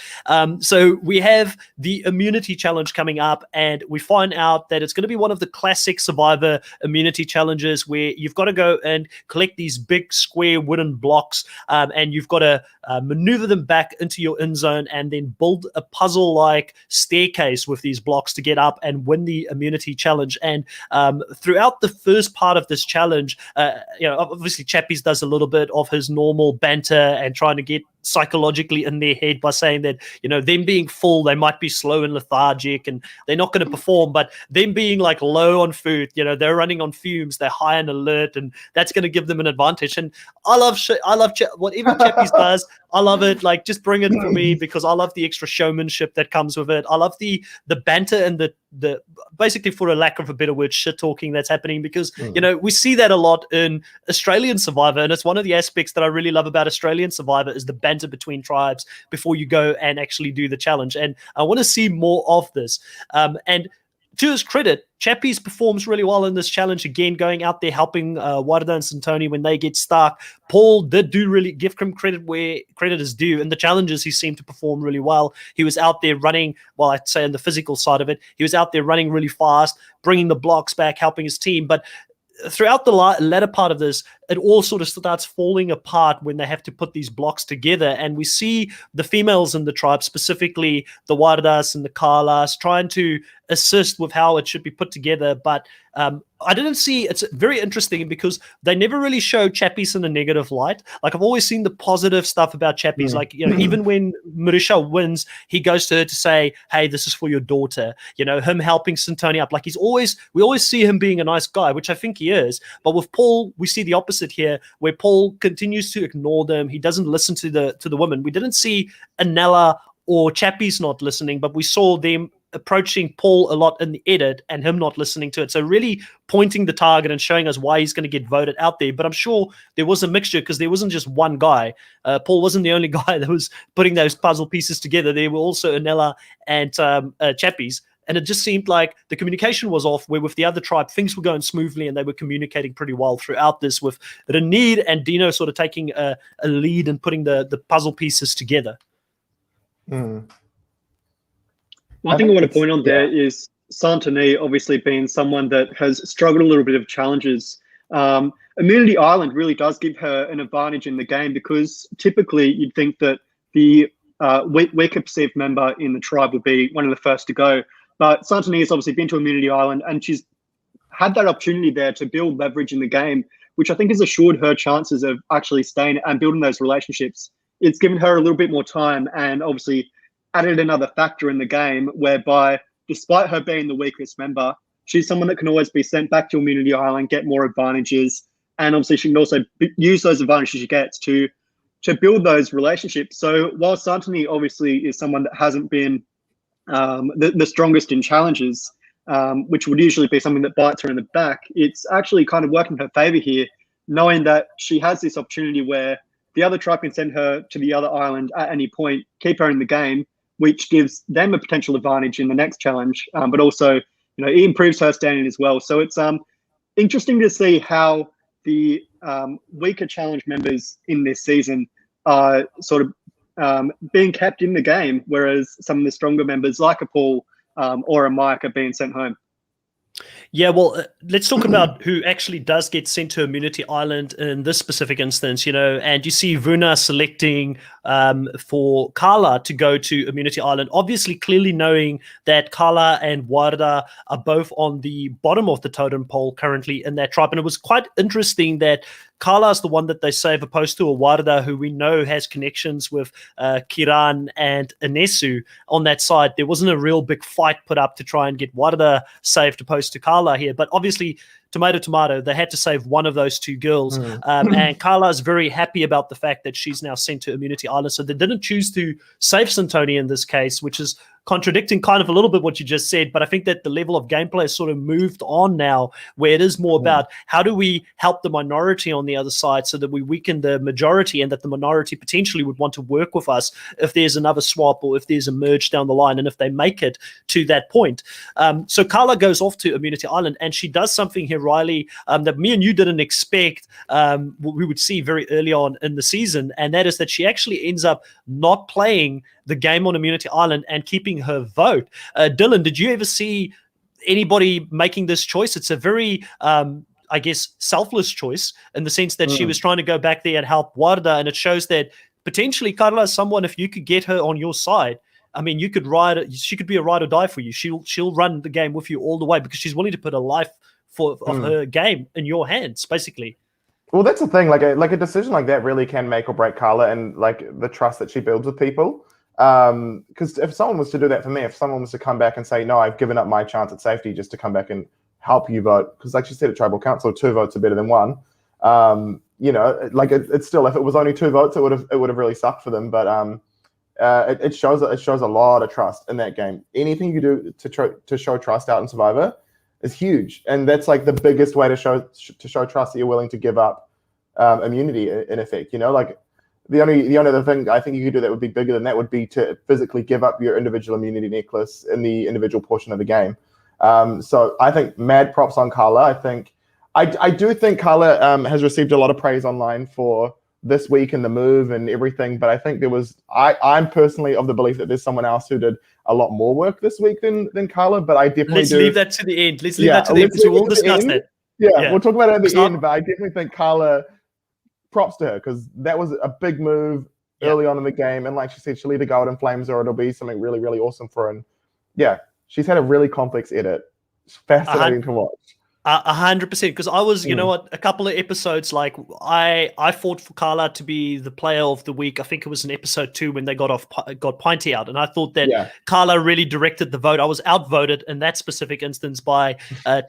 So we have the immunity challenge coming up, and we find out that it's going to be one of the classic Survivor immunity challenges where you've got to go and collect these big square wooden blocks, and you've got to maneuver them back into your end zone and then build a puzzle-like staircase with these blocks to get up and win the immunity challenge. And throughout the first part of this challenge, obviously Chappies does a little bit of his normal banter and trying to get psychologically in their head by saying that, you know, them being full, they might be slow and lethargic and they're not going to perform, but them being like low on food, you know, they're running on fumes, they're high on alert, and that's going to give them an advantage. And I love whatever Chappies does. I love it. Like, just bring it for me, because I love the extra showmanship that comes with it. I love the banter and the basically, for a lack of a better word, shit talking that's happening, because you know, we see that a lot in Australian Survivor, and it's one of the aspects that I really love about Australian Survivor is the banter between tribes before you go and actually do the challenge. And I want to see more of this. And to his credit, Chappies performs really well in this challenge again, going out there helping Warda and Santoni when they get stuck. Paul did really give him credit where credit is due. In the challenges, he seemed to perform really well. He was out there running, well, I'd say on the physical side of it, he was out there running really fast, bringing the blocks back, helping his team. But throughout the latter part of this, it all sort of starts falling apart when they have to put these blocks together. And we see the females in the tribe, specifically the Wardas and the Kalas, trying to assist with how it should be put together. But I didn't see, it's very interesting because they never really show Chappies in a negative light. Like, I've always seen the positive stuff about Chappies. Like, you know, even when Marisha wins, he goes to her to say, hey, this is for your daughter. You know, him helping Santoni up. Like, we always see him being a nice guy, which I think he is. But with Paul, we see the opposite here, where Paul continues to ignore them. He doesn't listen to the women. We didn't see Anella or Chappies not listening, but we saw them approaching Paul a lot in the edit and him not listening to it. So really pointing the target and showing us why he's going to get voted out there. But I'm sure there was a mixture, because there wasn't just one guy. Paul wasn't the only guy that was putting those puzzle pieces together. There were also Anella and Chappies. And it just seemed like the communication was off, where with the other tribe, things were going smoothly and they were communicating pretty well throughout this, with Ranid and Dino sort of taking a lead and putting the puzzle pieces together. One thing I want to point on there is Santoni obviously being someone that has struggled a little bit of challenges. Immunity Island really does give her an advantage in the game, because typically you'd think that the weaker perceived member in the tribe would be one of the first to go. But Santoni has obviously been to Immunity Island, and she's had that opportunity there to build leverage in the game, which I think has assured her chances of actually staying and building those relationships. It's given her a little bit more time and obviously added another factor in the game whereby, despite her being the weakest member, she's someone that can always be sent back to Immunity Island, get more advantages, and obviously she can also use those advantages she gets to build those relationships. So while Santini obviously is someone that hasn't been the strongest in challenges, which would usually be something that bites her in the back, it's actually kind of working in her favor here, knowing that she has this opportunity where the other tribe can send her to the other island at any point, keep her in the game, which gives them a potential advantage in the next challenge, but also, you know, it improves her standing as well. So it's interesting to see how the weaker challenge members in this season are sort of being kept in the game, whereas some of the stronger members like a Paul or a Mike are being sent home. Yeah, well, let's talk about who actually does get sent to Immunity Island in this specific instance, you know, and you see Vuna selecting for Carla to go to Immunity Island, obviously clearly knowing that Carla and Warda are both on the bottom of the totem pole currently in that tribe. And it was quite interesting that Carla is the one that they save opposed to a Warda who we know has connections with Kiran and Inesu on that side. There wasn't a real big fight put up to try and get Warda saved opposed to Carla here, but obviously tomato, they had to save one of those two girls. And Carla is very happy about the fact that she's now sent to Immunity Island. So they didn't choose to save Santoni in this case, which is contradicting kind of a little bit what you just said. But I think that the level of gameplay has sort of moved on now, where it is more about how do we help the minority on the other side so that we weaken the majority, and that the minority potentially would want to work with us if there's another swap or if there's a merge down the line, and if they make it to that point. So Carla goes off to Immunity Island, and she does something here, Riley, that me and you didn't expect we would see very early on in the season, and that is that she actually ends up not playing the game on Immunity Island and keeping her vote. Dylan, did you ever see anybody making this choice? It's a very I guess selfless choice in the sense that she was trying to go back there and help Warda, and it shows that potentially Carla is someone, if you could get her on your side, I mean, you could she could be a ride or die for you. She'll run the game with you all the way because she's willing to put a life of her game in your hands, basically. Well, that's the thing. Like a decision like that really can make or break Carla and like the trust that she builds with people. Because if someone was to do that for me, if someone was to come back and say, no, I've given up my chance at safety just to come back and help you vote, because like she said at Tribal Council, 2 votes are better than 1. You know, like it's still, if it was only 2 votes, it would have really sucked for them. But it shows a lot of trust in that game. Anything you do to show trust out in Survivor is huge, and that's like the biggest way to show trust that you're willing to give up immunity in effect. You know, like the only other thing I think you could do that would be bigger than that would be to physically give up your individual immunity necklace in the individual portion of the game. So I think mad props on Carla. I do think Carla has received a lot of praise online for this week and the move and everything, but I think I'm personally of the belief that there's someone else who did a lot more work this week than Carla, but I definitely leave that to the end. Let's leave that to the end because we'll discuss that. Yeah, we'll talk about it at the end, but I definitely think Carla, props to her, because that was a big move early on in the game, and like she said, she'll either go out in flames or it'll be something really, really awesome for her. And yeah, she's had a really complex edit. It's fascinating to watch. 100%, because I was, you know what, a couple of episodes, like I fought for Carla to be the player of the week. I think it was in episode 2 when they got Pinty out, and I thought that Carla really directed the vote. I was outvoted in that specific instance by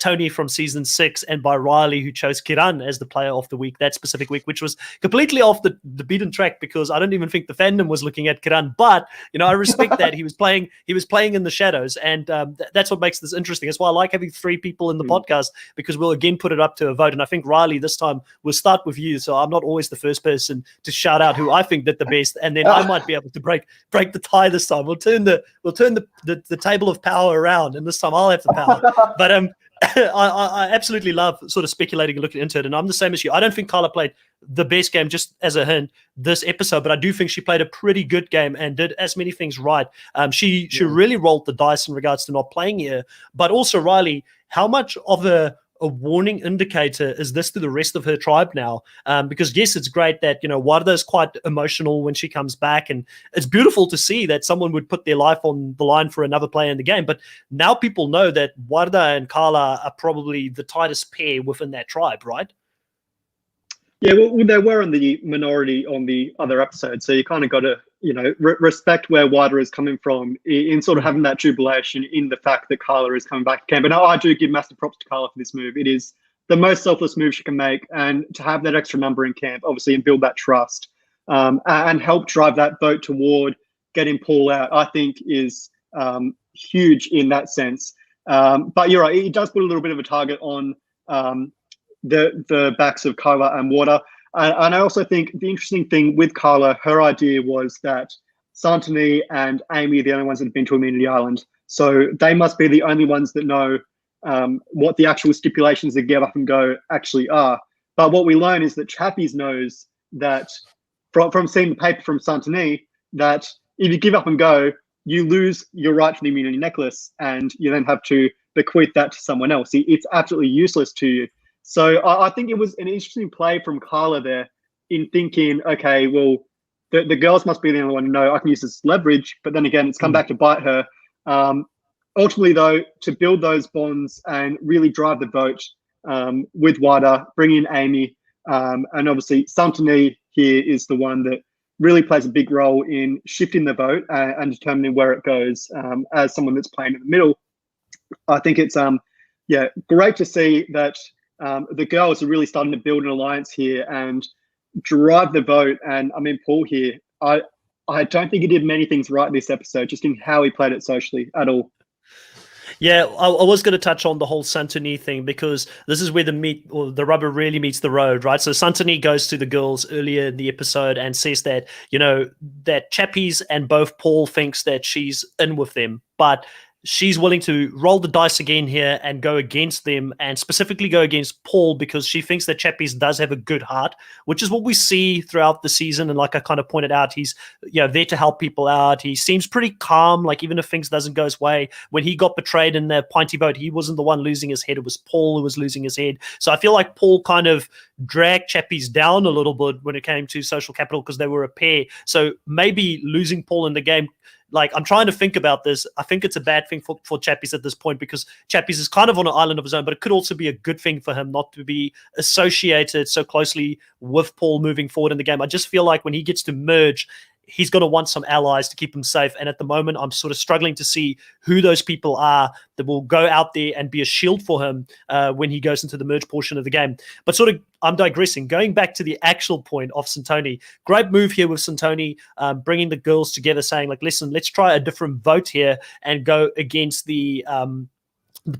Tony from season 6 and by Riley, who chose Kiran as the player of the week that specific week, which was completely off the beaten track because I don't even think the fandom was looking at Kiran. But you know, I respect that he was playing in the shadows, and that's what makes this interesting. That's why I like having 3 people in the podcast, because we'll again put it up to a vote. And I think, Riley, this time we'll start with you. So I'm not always the first person to shout out who I think did the best, and then I might be able to break the tie this time. We'll turn the table of power around, and this time I'll have the power. But I absolutely love sort of speculating and looking into it, and I'm the same as you. I don't think Carla played the best game, just as a hint, this episode, but I do think she played a pretty good game and did as many things right. She really rolled the dice in regards to not playing here, but also, Riley, how much of a a warning indicator is this to the rest of her tribe now? Because yes, it's great that, Warda's quite emotional when she comes back, and it's beautiful to see that someone would put their life on the line for another player in the game. But now people know that Warda and Carla are probably the tightest pair within that tribe, right? Yeah, well, they were in the minority on the other episode, so you kind of got to, respect where Warda is coming from in sort of having that jubilation in the fact that Carla is coming back again. But no, I do give massive props to Carla for this move. It is the most selfless move she can make, and to have that extra number in camp, obviously, and build that trust, and help drive that vote toward getting Paul out, I think is huge in that sense. But you're right, it does put a little bit of a target on the backs of Carla and Warda. And I also think the interesting thing with Carla, her idea was that Santini and Amy are the only ones that have been to Immunity Island. So they must be the only ones that know what the actual stipulations of Give Up and Go actually are. But what we learn is that Chappies knows that from seeing the paper from Santini, that if you give up and go, you lose your right to the immunity necklace, and you then have to bequeath that to someone else. It's absolutely useless to you. So I think it was an interesting play from Carla there in thinking, okay, well, the girls must be the only one to know I can use this leverage. But then again, it's come back to bite her. Ultimately, though, to build those bonds and really drive the vote with Warda, bring in Amy, and obviously Santini here is the one that really plays a big role in shifting the vote and determining where it goes as someone that's playing in the middle. I think it's great to see that the girls are really starting to build an alliance here and drive the vote. And I mean, Paul here, I don't think he did many things right this episode, just in how he played it socially at all. Yeah, I was going to touch on the whole Santini thing, because this is where the rubber really meets the road, right? So Santini goes to the girls earlier in the episode and says that, that Chappies and both Paul thinks that she's in with them, but she's willing to roll the dice again here and go against them, and specifically go against Paul, because she thinks that Chappies does have a good heart, which is what we see throughout the season. And like I kind of pointed out, he's there to help people out. He seems pretty calm, like even if things doesn't go his way. When he got betrayed in the Pinty vote, he wasn't the one losing his head. It was Paul who was losing his head. So I feel like Paul kind of dragged Chappies down a little bit when it came to social capital, because they were a pair. So maybe losing Paul in the game, like, I'm trying to think about this. I think it's a bad thing for Chappies at this point, because Chappies is kind of on an island of his own, but it could also be a good thing for him not to be associated so closely with Paul moving forward in the game. I just feel like when he gets to merge, he's going to want some allies to keep him safe. And at the moment, I'm sort of struggling to see who those people are that will go out there and be a shield for him when he goes into the merge portion of the game. But sort of, I'm digressing. Going back to the actual point of Santoni, great move here with Santoni, bringing the girls together, saying, like, listen, let's try a different vote here and go against the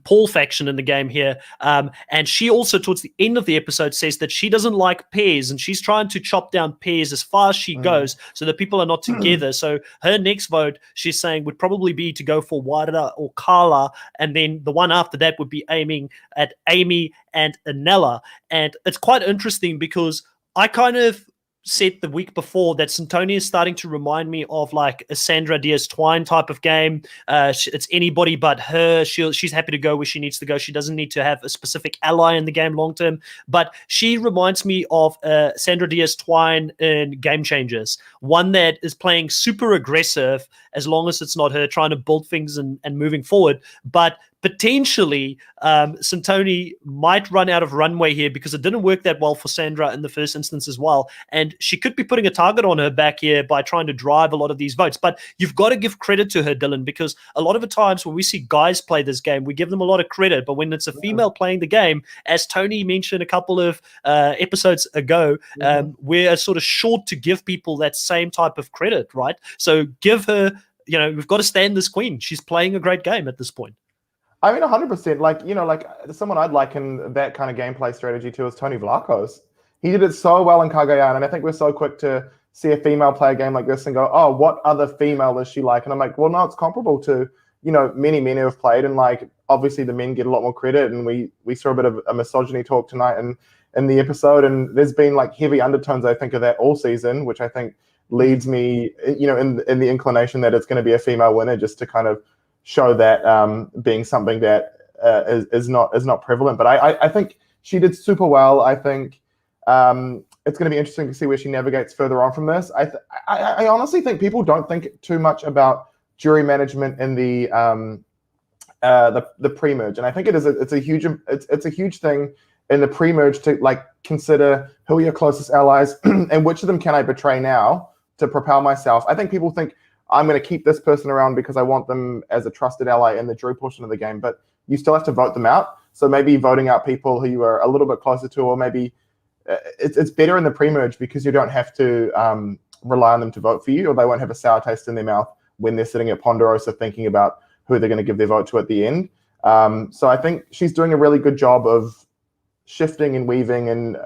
Paul faction in the game here. And she also, towards the end of the episode, says that she doesn't like pairs, and she's trying to chop down pairs as far as she goes so that people are not together. So her next vote, she's saying, would probably be to go for Warda or Carla, and then the one after that would be aiming at Amy and Anella. And it's quite interesting, because I kind of said the week before that Santoni is starting to remind me of like a Sandra Diaz-Twine type of game. It's anybody but her. She's happy to go where she needs to go. She doesn't need to have a specific ally in the game long term. But she reminds me of Sandra Diaz-Twine in Game Changers, one that is playing super aggressive as long as it's not her trying to build things and moving forward. But potentially, Santoni might run out of runway here, because it didn't work that well for Sandra in the first instance as well. And she could be putting a target on her back here by trying to drive a lot of these votes. But you've got to give credit to her, Dylan, because a lot of the times when we see guys play this game, we give them a lot of credit. But when it's a female playing the game, as Tony mentioned a couple of episodes ago, we're sort of short to give people that same type of credit, right? So give her, we've got to stand this queen. She's playing a great game at this point. I mean, 100%. Like someone I'd liken that kind of gameplay strategy to is Tony Vlachos. He did it so well in Cagayan, and I think we're so quick to see a female play a game like this and go, oh, what other female is she like? And I'm like, well, no, it's comparable to, many men who have played, and like, obviously the men get a lot more credit, and we saw a bit of a misogyny talk tonight in the episode, and there's been like heavy undertones, I think, of that all season, which I think leads me, in the inclination that it's going to be a female winner, just to kind of show that being something that is not prevalent. But I think she did super well. I think it's going to be interesting to see where she navigates further on from this. I honestly think people don't think too much about jury management in the pre-merge, and I think it's a huge thing in the pre-merge to like consider who are your closest allies and which of them can I betray now to propel myself. I think people think I'm going to keep this person around because I want them as a trusted ally in the jury portion of the game, but you still have to vote them out. So maybe voting out people who you are a little bit closer to, or maybe it's better in the pre-merge because you don't have to rely on them to vote for you, or they won't have a sour taste in their mouth when they're sitting at Ponderosa thinking about who they're going to give their vote to at the end. So I think she's doing a really good job of shifting and weaving, and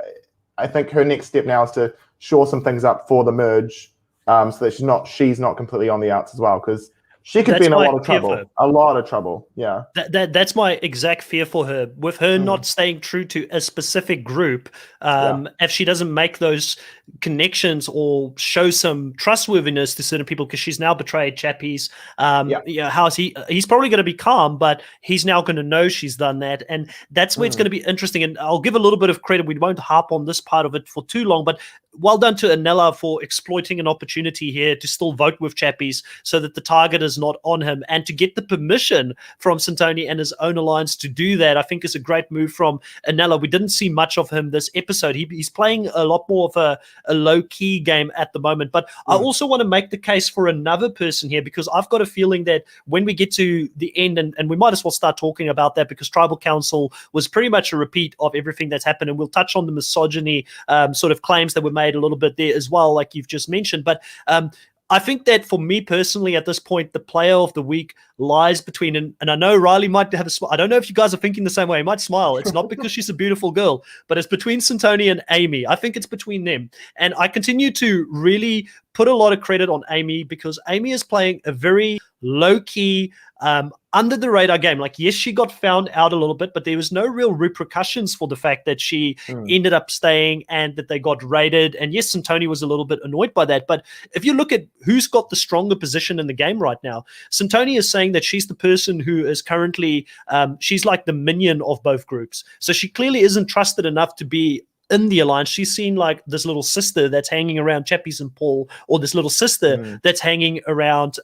I think her next step now is to shore some things up for the merge, so that she's not completely on the outs as well, because she could be in a lot of trouble. A lot of trouble, yeah. That's my exact fear for her. With her not staying true to a specific group, if she doesn't make those connections or show some trustworthiness to certain people, because she's now betrayed Chappies. How's he's probably going to be calm, but he's now going to know she's done that, and that's where it's going to be interesting. And I'll give a little bit of credit. We won't harp on this part of it for too long, but well done to Anella for exploiting an opportunity here to still vote with Chappies so that the target is not on him, and to get the permission from Santoni and his own alliance to do that, I think is a great move from Anella. We didn't see much of him this episode. He's playing a lot more of a low-key game at the moment. But I also want to make the case for another person here, because I've got a feeling that when we get to the end, and we might as well start talking about that, because Tribal Council was pretty much a repeat of everything that's happened, and we'll touch on the misogyny sort of claims that were made a little bit there as well, like you've just mentioned. But I think that for me personally at this point, the player of the week lies between, and I know Riley might have a smile. I don't know if you guys are thinking the same way. He might smile. It's not because she's a beautiful girl, but it's between Santoni and Amy. I think it's between them. And I continue to really put a lot of credit on Amy, because Amy is playing a very low-key, under the radar game. Like, yes, she got found out a little bit, but there was no real repercussions for the fact that she ended up staying and that they got raided. And yes, Santoni was a little bit annoyed by that. But if you look at who's got the stronger position in the game right now, Santoni is saying that she's the person who is currently, she's like the minion of both groups. So she clearly isn't trusted enough to be in the alliance. She's seen like this little sister that's hanging around Chappies and Paul, or this little sister that's hanging around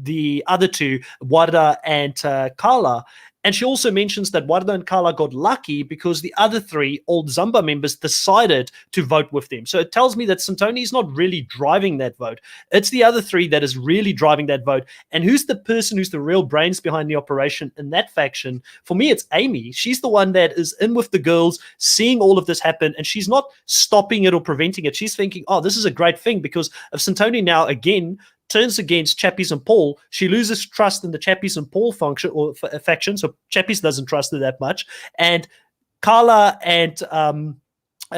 the other two, Warda and Carla. And she also mentions that Warda and Carla got lucky because the other three old Zamba members decided to vote with them. So it tells me that Santoni is not really driving that vote. It's the other three that is really driving that vote. And who's the person who's the real brains behind the operation in that faction? For me, it's Amy. She's the one that is in with the girls, seeing all of this happen, and she's not stopping it or preventing it. She's thinking, oh, this is a great thing, because if Santoni now again turns against Chappies and Paul, she loses trust in the Chappies and Paul function or faction. So Chappies doesn't trust her that much. And Carla and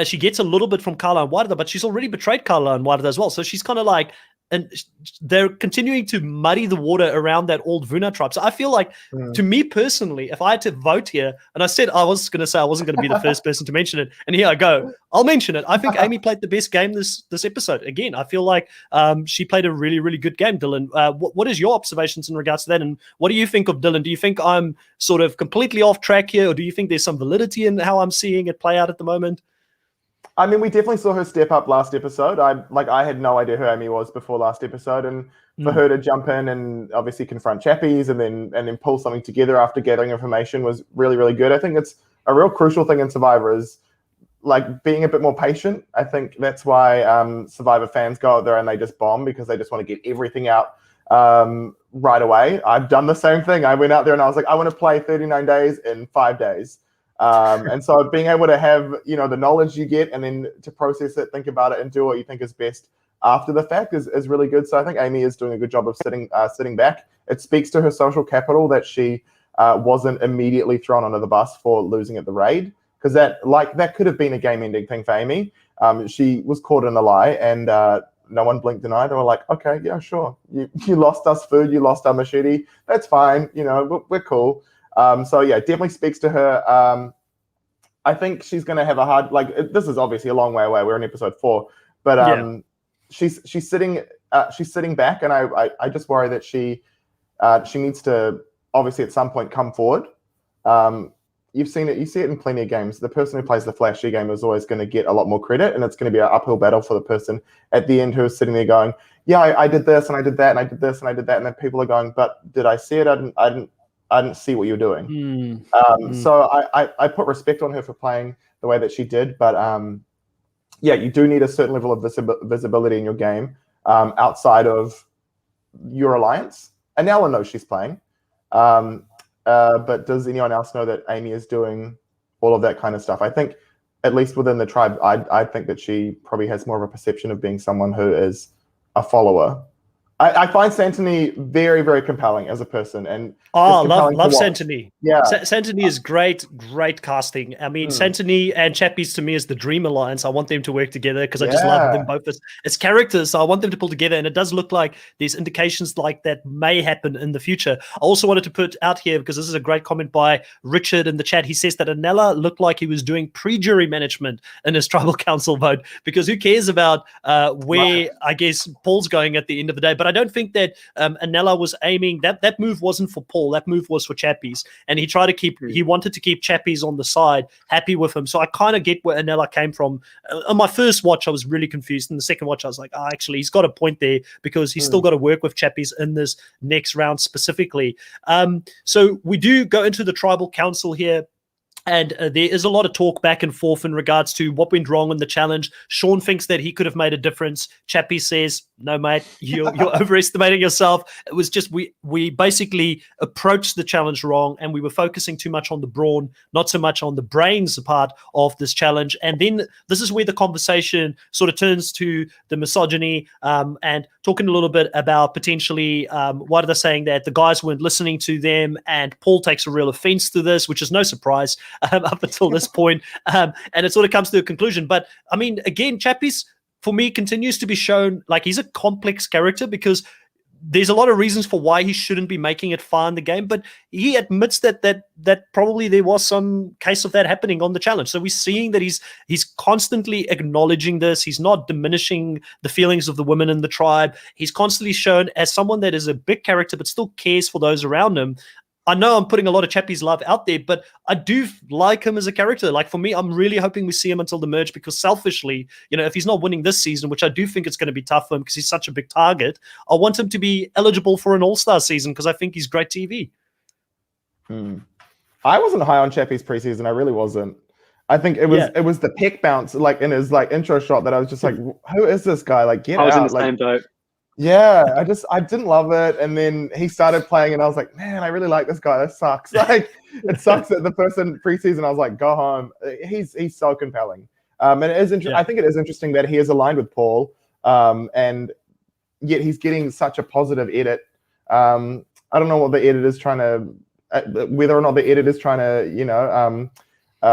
she gets a little bit from Carla and Warda, but she's already betrayed Carla and Warda as well. So she's kind of like, and they're continuing to muddy the water around that old Vuna tribe. So I feel like, to me personally, if I had to vote here, and I said I was going to say I wasn't going to be the first person to mention it, and here I go, I'll mention it. I think Amy played the best game this episode. Again, I feel like she played a really, really good game, Dylan. What is your observations in regards to that, and what do you think of Dylan? Do you think I'm sort of completely off track here, or do you think there's some validity in how I'm seeing it play out at the moment? I mean, we definitely saw her step up last episode. I had no idea who Amy was before last episode, and for her to jump in and obviously confront Chappies and then pull something together after gathering information was really, really good. I think it's a real crucial thing in Survivor is like being a bit more patient. I think that's why Survivor fans go out there and they just bomb, because they just want to get everything out right away. I've done the same thing. I went out there and I was like, I want to play 39 days in 5 days. And so being able to have, the knowledge you get and then to process it, think about it, and do what you think is best after the fact is really good. So I think Amy is doing a good job of sitting back. It speaks to her social capital that she wasn't immediately thrown under the bus for losing at the raid, because that could have been a game-ending thing for Amy. She was caught in a lie, and no one blinked an eye. They were like, okay, yeah, sure. You lost us food, you lost our machete. That's fine. We're cool. So yeah, it definitely speaks to her. I think she's going to have a hard, this is obviously a long way away. We're in episode 4, but she's sitting back, and I just worry that she needs to obviously at some point come forward You've seen it. You see it in plenty of games. The person who plays the flashy game is always going to get a lot more credit, and it's going to be an uphill battle for the person at the end who is sitting there going, "Yeah, I did this and I did that and I did this and I did that," and then people are going, "But did I see it? I didn't see what you were doing." So I put respect on her for playing the way that she did, but yeah, you do need a certain level of visibility in your game outside of your alliance. And Ella knows she's playing. But does anyone else know that Amy is doing all of that kind of stuff? I think, at least within the tribe, I think that she probably has more of a perception of being someone who is a follower. I find Santini very, very compelling as a person, and love Santini. Yeah, Santini is great casting. I mean, Santini and Chappies to me is the dream alliance. I want them to work together because I just love them both as characters. So I want them to pull together, and it does look like there's indications like that may happen in the future. I also wanted to put out here, because this is a great comment by Richard in the chat. He says that Anella looked like he was doing pre-jury management in his tribal council vote, because who cares about where I guess Paul's going at the end of the day. But I don't think that Anella was aiming, that move wasn't for Paul, that move was for Chappies, and he wanted to keep Chappies on the side, happy with him. So I kind of get where Anella came from. On my first watch I was really confused, and the second watch I was like, actually he's got a point there, because he's still got to work with Chappies in this next round specifically. So we do go into the tribal council here. And there is a lot of talk back and forth in regards to what went wrong in the challenge. Sean thinks that he could have made a difference. Chappie says, no, mate, you're overestimating yourself. It was just we basically approached the challenge wrong, and we were focusing too much on the brawn, not so much on the brains part of this challenge. And then this is where the conversation sort of turns to the misogyny and talking a little bit about potentially what are they saying, that the guys weren't listening to them, and Paul takes a real offense to this, which is no surprise. Up until this point, and it sort of comes to a conclusion. But I mean, again, Chappies for me continues to be shown like he's a complex character, because there's a lot of reasons for why he shouldn't be making it far in the game, but he admits that probably there was some case of that happening on the challenge. So we're seeing that he's constantly acknowledging this. He's not diminishing the feelings of the women in the tribe. He's constantly shown as someone that is a big character but still cares for those around him. I know I'm putting a lot of Chappies love out there, but I do like him as a character. Like, for me, I'm really hoping we see him until the merge, because selfishly, if he's not winning this season, which I do think it's going to be tough for him because he's such a big target, I want him to be eligible for an all-star season, because I think he's great TV. I wasn't high on Chappie's preseason. I really wasn't. I think it was the peck bounce, like in his like intro shot, that I was just like, who is this guy? Like, get out. I was in the like, same boat. Yeah, I didn't love it, and then he started playing, and I was like, man, I really like this guy. That sucks. Like, it sucks that the person preseason I was like, go home. He's so compelling, and it is interesting. I think it is interesting that he is aligned with Paul, and yet he's getting such a positive edit. I don't know what the edit is trying to, whether or not the edit is trying to,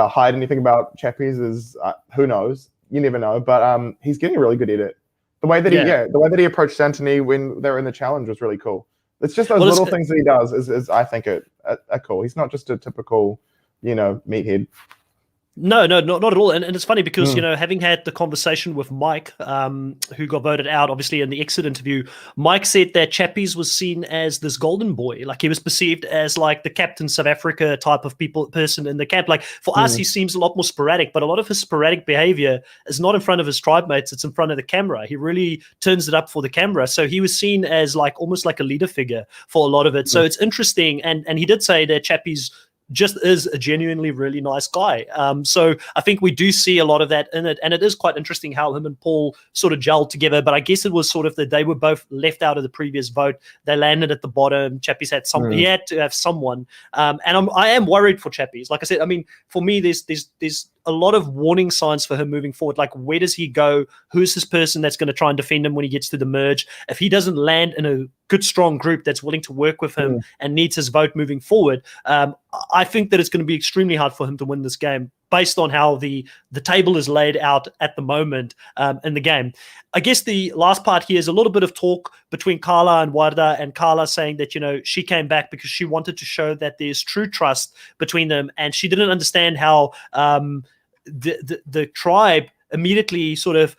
hide anything about Chappies is who knows. You never know, but he's getting a really good edit. The way that he approached Santini when they were in the challenge was really cool. It's just those little things that he does is I think are cool. He's not just a typical, meathead. No, not at all. And it's funny because, having had the conversation with Mike, who got voted out, obviously, in the exit interview, Mike said that Chappies was seen as this golden boy. Like, he was perceived as like the Captain South Africa type of person in the camp. Like, for us, he seems a lot more sporadic, but a lot of his sporadic behavior is not in front of his tribe mates. It's in front of the camera. He really turns it up for the camera. So he was seen as like almost like a leader figure for a lot of it. So it's interesting. And he did say that Chappies just is a genuinely really nice guy. So I think we do see a lot of that in it. And it is quite interesting how him and Paul sort of gelled together. But I guess it was sort of that they were both left out of the previous vote. They landed at the bottom. Chappies had he had to have someone. And I am worried for Chappies. Like I said, I mean, for me, there's a lot of warning signs for him moving forward. Like, where does he go? Who's this person that's going to try and defend him when he gets to the merge? If he doesn't land in a good, strong group that's willing to work with him and needs his vote moving forward, I think that it's going to be extremely hard for him to win this game based on how the table is laid out at the moment in the game. I guess the last part here is a little bit of talk between Carla and Warda, and Carla saying that, she came back because she wanted to show that there's true trust between them, and she didn't understand how the tribe immediately sort of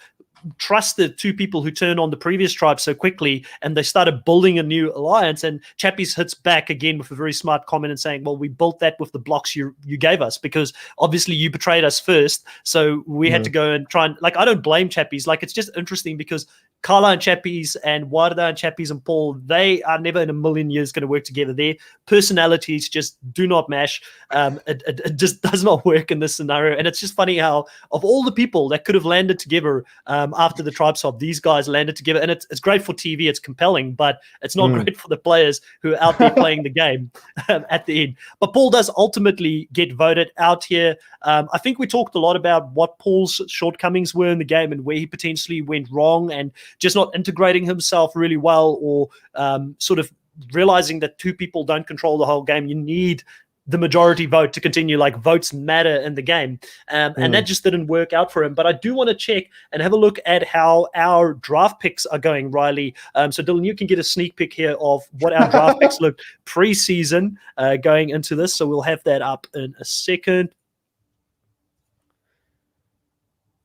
trusted two people who turned on the previous tribe so quickly, and they started building a new alliance. And Chappies hits back again with a very smart comment and saying, well, we built that with the blocks you gave us, because obviously you betrayed us first, so we had to go and try and, like, I don't blame Chappies. Like, it's just interesting because Carla and Chappies and Warda and Chappies and Paul, they are never in a million years going to work together. Their personalities just do not mash. It just does not work in this scenario. And it's just funny how, of all the people that could have landed together after the tribe swap, these guys landed together. And it's great for TV. It's compelling, but it's not great for the players who are out there playing the game at the end. But Paul does ultimately get voted out here. I think we talked a lot about what Paul's shortcomings were in the game and where he potentially went wrong, and just not integrating himself really well, or sort of realizing that two people don't control the whole game. You need the majority vote to continue. Like, votes matter in the game. And that just didn't work out for him. But I do want to check and have a look at how our draft picks are going, Riley. So Dylan, you can get a sneak peek here of what our draft picks looked pre-season going into this. So we'll have that up in a second.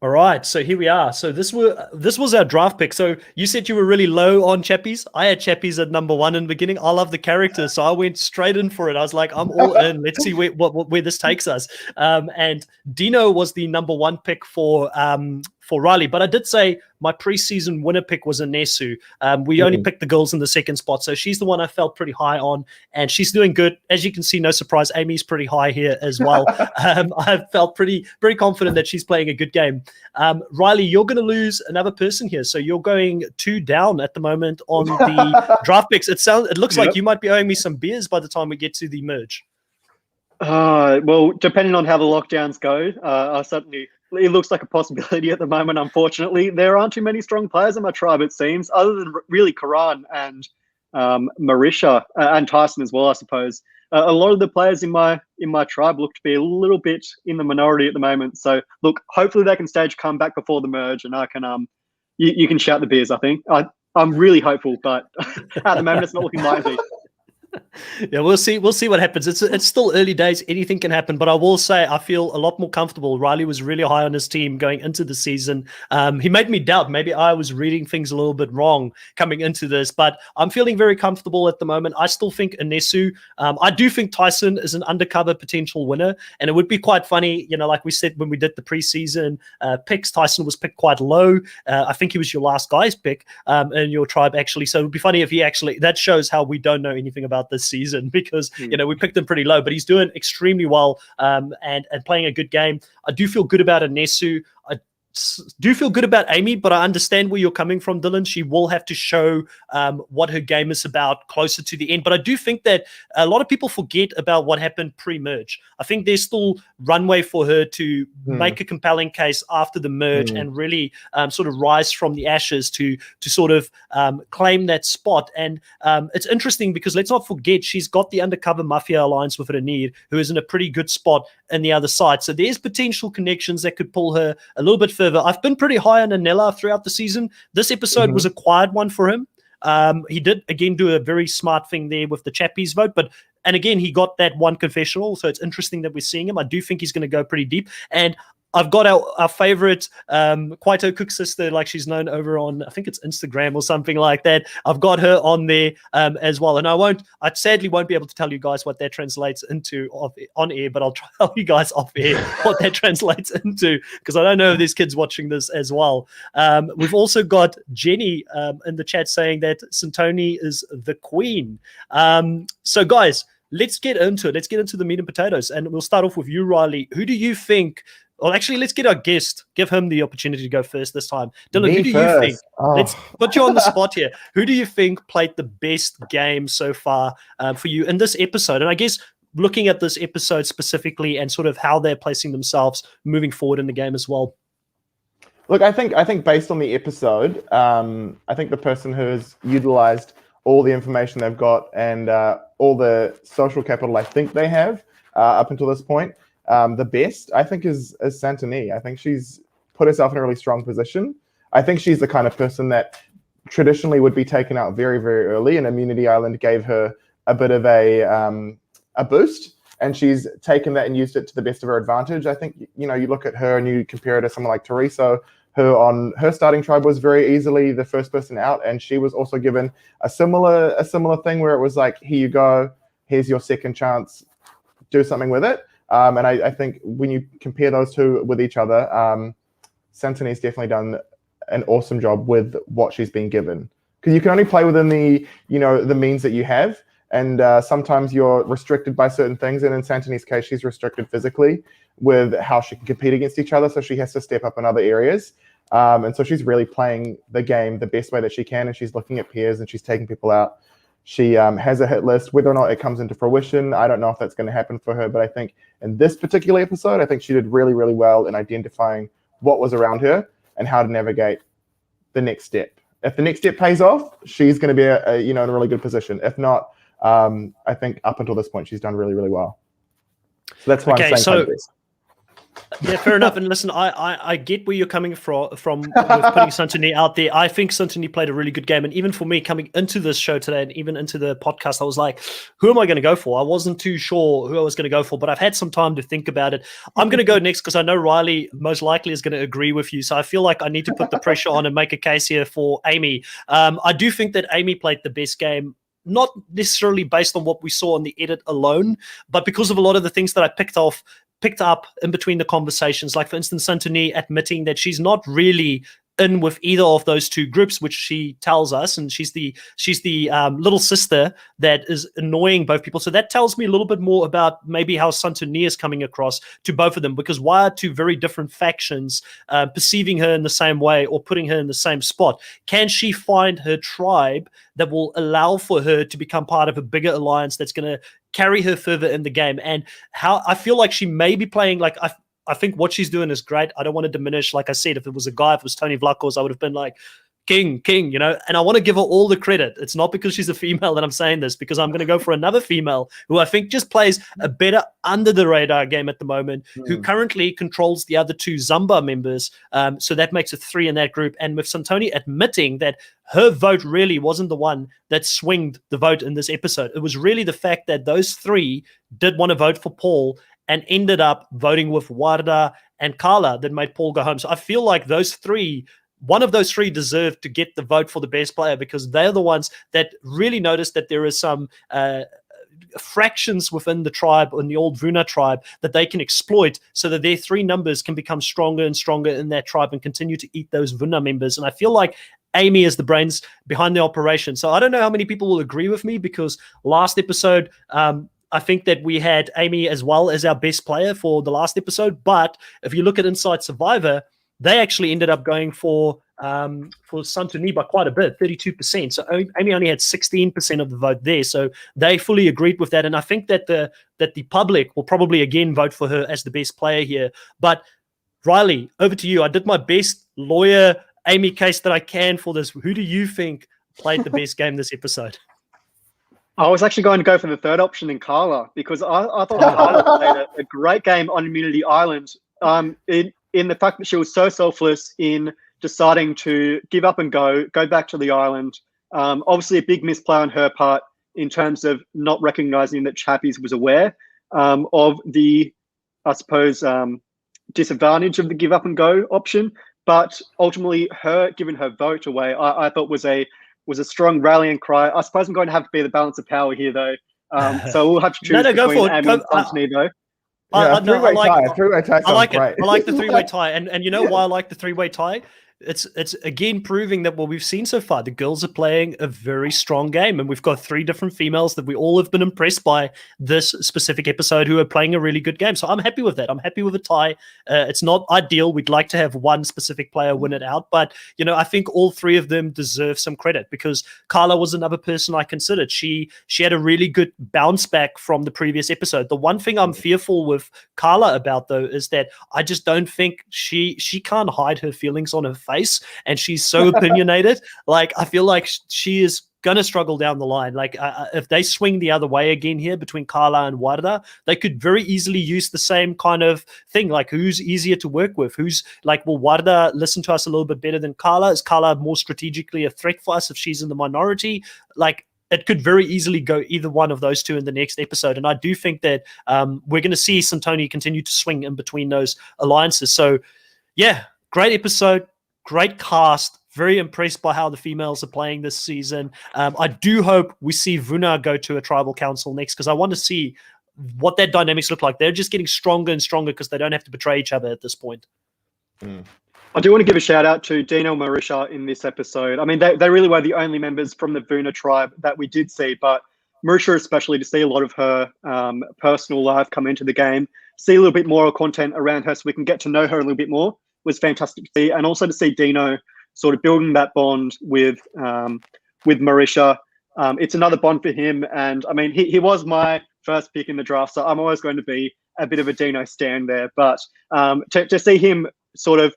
All right, so here we are. So this was our draft pick. So you said you were really low on Chappies. I had Chappies at number 1 in the beginning. I love the character, so I went straight in for it. I was like, I'm all in. Let's see where this takes us. And Dino was the number 1 pick for Riley. But I did say my preseason winner pick was Anesu. We only picked the girls in the second spot, so she's the one I felt pretty high on, and she's doing good. As you can see, no surprise, Amy's pretty high here as well. I felt very confident that she's playing a good game. Riley, you're going to lose another person here, so you're going 2 down at the moment on the draft picks. It looks like you might be owing me some beers by the time we get to the merge. Well, depending on how the lockdowns go, it looks like a possibility at the moment. Unfortunately, there aren't too many strong players in my tribe, it seems, other than really Karan and Marisha and Tyson as well, I suppose. A lot of the players in my tribe look to be a little bit in the minority at the moment. So, look, hopefully they can stage come back before the merge, and I can you can shout the beers. I think I'm really hopeful, but at the moment it's not looking likely. Yeah, we'll see what happens. It's still early days. Anything can happen, but I will say I feel a lot more comfortable. Riley was really high on his team going into the season. He made me doubt. Maybe I was reading things a little bit wrong coming into this, but I'm feeling very comfortable at the moment. I still think Anesu. I do think Tyson is an undercover potential winner, and it would be quite funny, like we said when we did the preseason picks, Tyson was picked quite low. I think he was your last guy's pick in your tribe, actually. So it would be funny if he actually, that shows how we don't know anything about this season, because we picked him pretty low, but he's doing extremely well and playing a good game. I do feel good about Anesu. I do feel good about Amy, but I understand where you're coming from, Dylan. She will have to show what her game is about closer to the end. But I do think that a lot of people forget about what happened pre-merge. I think there's still runway for her to make a compelling case after the merge and really sort of rise from the ashes to sort of claim that spot. And it's interesting because let's not forget she's got the undercover Mafia alliance with Ranir, who is in a pretty good spot in the other side. So there's potential connections that could pull her a little bit further. I've been pretty high on Anella throughout the season. This episode was a quiet one for him. He did, again, do a very smart thing there with the Chappies vote. And again, he got that one confessional. So it's interesting that we're seeing him. I do think he's going to go pretty deep. And I've got our favorite Kwaito Cook sister, like she's known over on, I think it's Instagram or something like that. I've got her on there as well. And I sadly won't be able to tell you guys what that translates into on air, but I'll tell you guys off air what that translates into, because I don't know if there's kids watching this as well. We've also got Jenny in the chat saying that Santoni is the queen. So guys, let's get into it. Let's get into the meat and potatoes. And we'll start off with you, Riley. Who do you think... Well, actually, let's get our guest. Give him the opportunity to go first this time. Dylan, who do you think? Let's put you on the spot here. Who do you think played the best game so far for you in this episode? And I guess looking at this episode specifically and sort of how they're placing themselves moving forward in the game as well. Look, I think based on the episode, I think the person who has utilized all the information they've got and all the social capital I think they have up until this point, the best, I think, is Santoni. I think she's put herself in a really strong position. I think she's the kind of person that traditionally would be taken out very, very early, and Immunity Island gave her a bit of a boost, and she's taken that and used it to the best of her advantage. I think, you look at her and you compare her to someone like Teresa, on her starting tribe was very easily the first person out, and she was also given a similar thing where it was like, here you go, here's your second chance, do something with it. And I think when you compare those two with each other, Santoni's definitely done an awesome job with what she's been given, because you can only play within the the means that you have, and sometimes you're restricted by certain things, and in Santoni's case, she's restricted physically with how she can compete against each other, so she has to step up in other areas. And so she's really playing the game the best way that she can, and she's looking at peers and she's taking people out. She has a hit list. Whether or not it comes into fruition, I don't know if that's going to happen for her, but I think in this particular episode, I think she did really, really well in identifying what was around her and how to navigate the next step. If the next step pays off, she's going to be in a really good position. If not, I think up until this point, she's done really, really well. So that's why I'm saying this. Yeah, fair enough. And listen, I get where you're coming from with putting Santoni out there. I think Santoni played a really good game. And even for me, coming into this show today and even into the podcast, I was like, who am I going to go for? I wasn't too sure who I was going to go for, but I've had some time to think about it. I'm going to go next because I know Riley most likely is going to agree with you. So I feel like I need to put the pressure on and make a case here for Amy. I do think that Amy played the best game, not necessarily based on what we saw on the edit alone, but because of a lot of the things that I picked up in between the conversations. Like, for instance, Santoni admitting that she's not really in with either of those two groups, which she tells us, and she's the little sister that is annoying both people. So that tells me a little bit more about maybe how Santoni is coming across to both of them, because why are two very different factions perceiving her in the same way or putting her in the same spot? Can she find her tribe that will allow for her to become part of a bigger alliance that's going to carry her further in the game? And how I feel like she may be playing, like, I think what she's doing is great. I don't want to diminish. Like I said, if it was a guy, if it was Tony Vlachos, I would have been like, king, and I want to give her all the credit. It's not because she's a female that I'm saying this, because I'm going to go for another female who I think just plays a better under the radar game at the moment, who currently controls the other two Zamba members. So that makes it 3 in that group. And with Santoni admitting that her vote really wasn't the one that swinged the vote in this episode. It was really the fact that those 3 did want to vote for Paul and ended up voting with Warda and Carla that made Paul go home. So I feel like one of those 3 deserved to get the vote for the best player, because they're the ones that really noticed that there is some fractions within the tribe, in the old Vuna tribe, that they can exploit so that their 3 numbers can become stronger and stronger in that tribe and continue to eat those Vuna members. And I feel like Amy is the brains behind the operation. So I don't know how many people will agree with me, because last episode, I think that we had Amy as well as our best player for the last episode. But if you look at Inside Survivor, they actually ended up going for Santoni by quite a bit, 32%. So Amy only had 16% of the vote there. So they fully agreed with that. And I think that the public will probably again vote for her as the best player here. But Riley, over to you. I did my best lawyer Amy case that I can for this. Who do you think played the best game this episode? I was actually going to go for the third option in Carla, because I thought Carla played a great game on Immunity Island. In the fact that she was so selfless in deciding to give up and go back to the island. Obviously, a big misplay on her part in terms of not recognizing that Chappies was aware of the, I suppose, disadvantage of the give up and go option. But ultimately, her giving her vote away, I thought was a strong rallying cry. I suppose I'm going to have to be the balance of power here, though. So we'll have to choose between Amy and Santoni, though. Yeah, three-way tie. I like it. I like the 3-way tie. And you know why I like the 3-way tie? It's again proving that what we've seen so far, the girls are playing a very strong game, and we've got 3 different females that we all have been impressed by this specific episode who are playing a really good game. So I'm happy with that. I'm happy with a tie. It's not ideal. We'd like to have one specific player win it out, but I think all 3 of them deserve some credit, because Carla was another person I considered. She had a really good bounce back from the previous episode. The one thing I'm fearful with Carla about, though, is that I just don't think she can't hide her feelings on her face. And she's so opinionated. Like, I feel like she is going to struggle down the line. Like, if they swing the other way again here between Carla and Warda, they could very easily use the same kind of thing. Like, who's easier to work with? Who's like, will Warda listen to us a little bit better than Carla? Is Carla more strategically a threat for us if she's in the minority? Like, it could very easily go either one of those 2 in the next episode. And I do think that we're going to see Santoni continue to swing in between those alliances. So, yeah, great episode. Great cast. Very impressed by how the females are playing this season. I do hope we see Vuna go to a tribal council next, because I want to see what that dynamics look like. They're just getting stronger and stronger because they don't have to betray each other at this point. I do want to give a shout out to Dino and Marisha in this episode. I mean, they really were the only members from the Vuna tribe that we did see, but Marisha especially, to see a lot of her personal life come into the game, see a little bit more content around her so we can get to know her a little bit more, was fantastic to see. And also to see Dino sort of building that bond with Marisha. It's another bond for him. And I mean, he was my first pick in the draft, so I'm always going to be a bit of a Dino stan there. But to see him sort of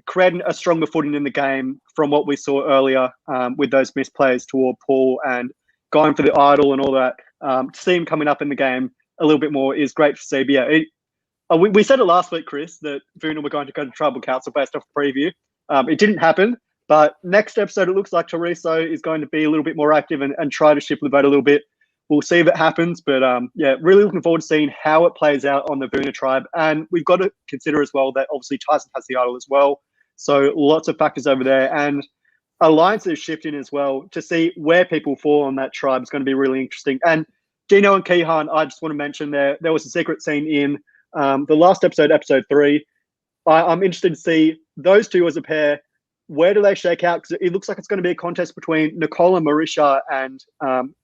create a stronger footing in the game from what we saw earlier with those misplays toward Paul and going for the idol and all that, to see him coming up in the game a little bit more is great to see. But yeah, we said it last week, Chris, that Vuna were going to go to Tribal Council based off the preview. It didn't happen, but next episode, it looks like Teriso is going to be a little bit more active and try to shift the vote a little bit. We'll see if it happens, but yeah, really looking forward to seeing how it plays out on the Vuna tribe. And we've got to consider as well that obviously Tyson has the idol as well. So lots of factors over there. And alliances shifting as well to see where people fall on that tribe is going to be really interesting. And Dino and Kihan, I just want to mention there was a secret scene in the last episode, episode 3. I'm interested to see those two as a pair. Where do they shake out? Because it looks like it's going to be a contest between Nicole and Marisha and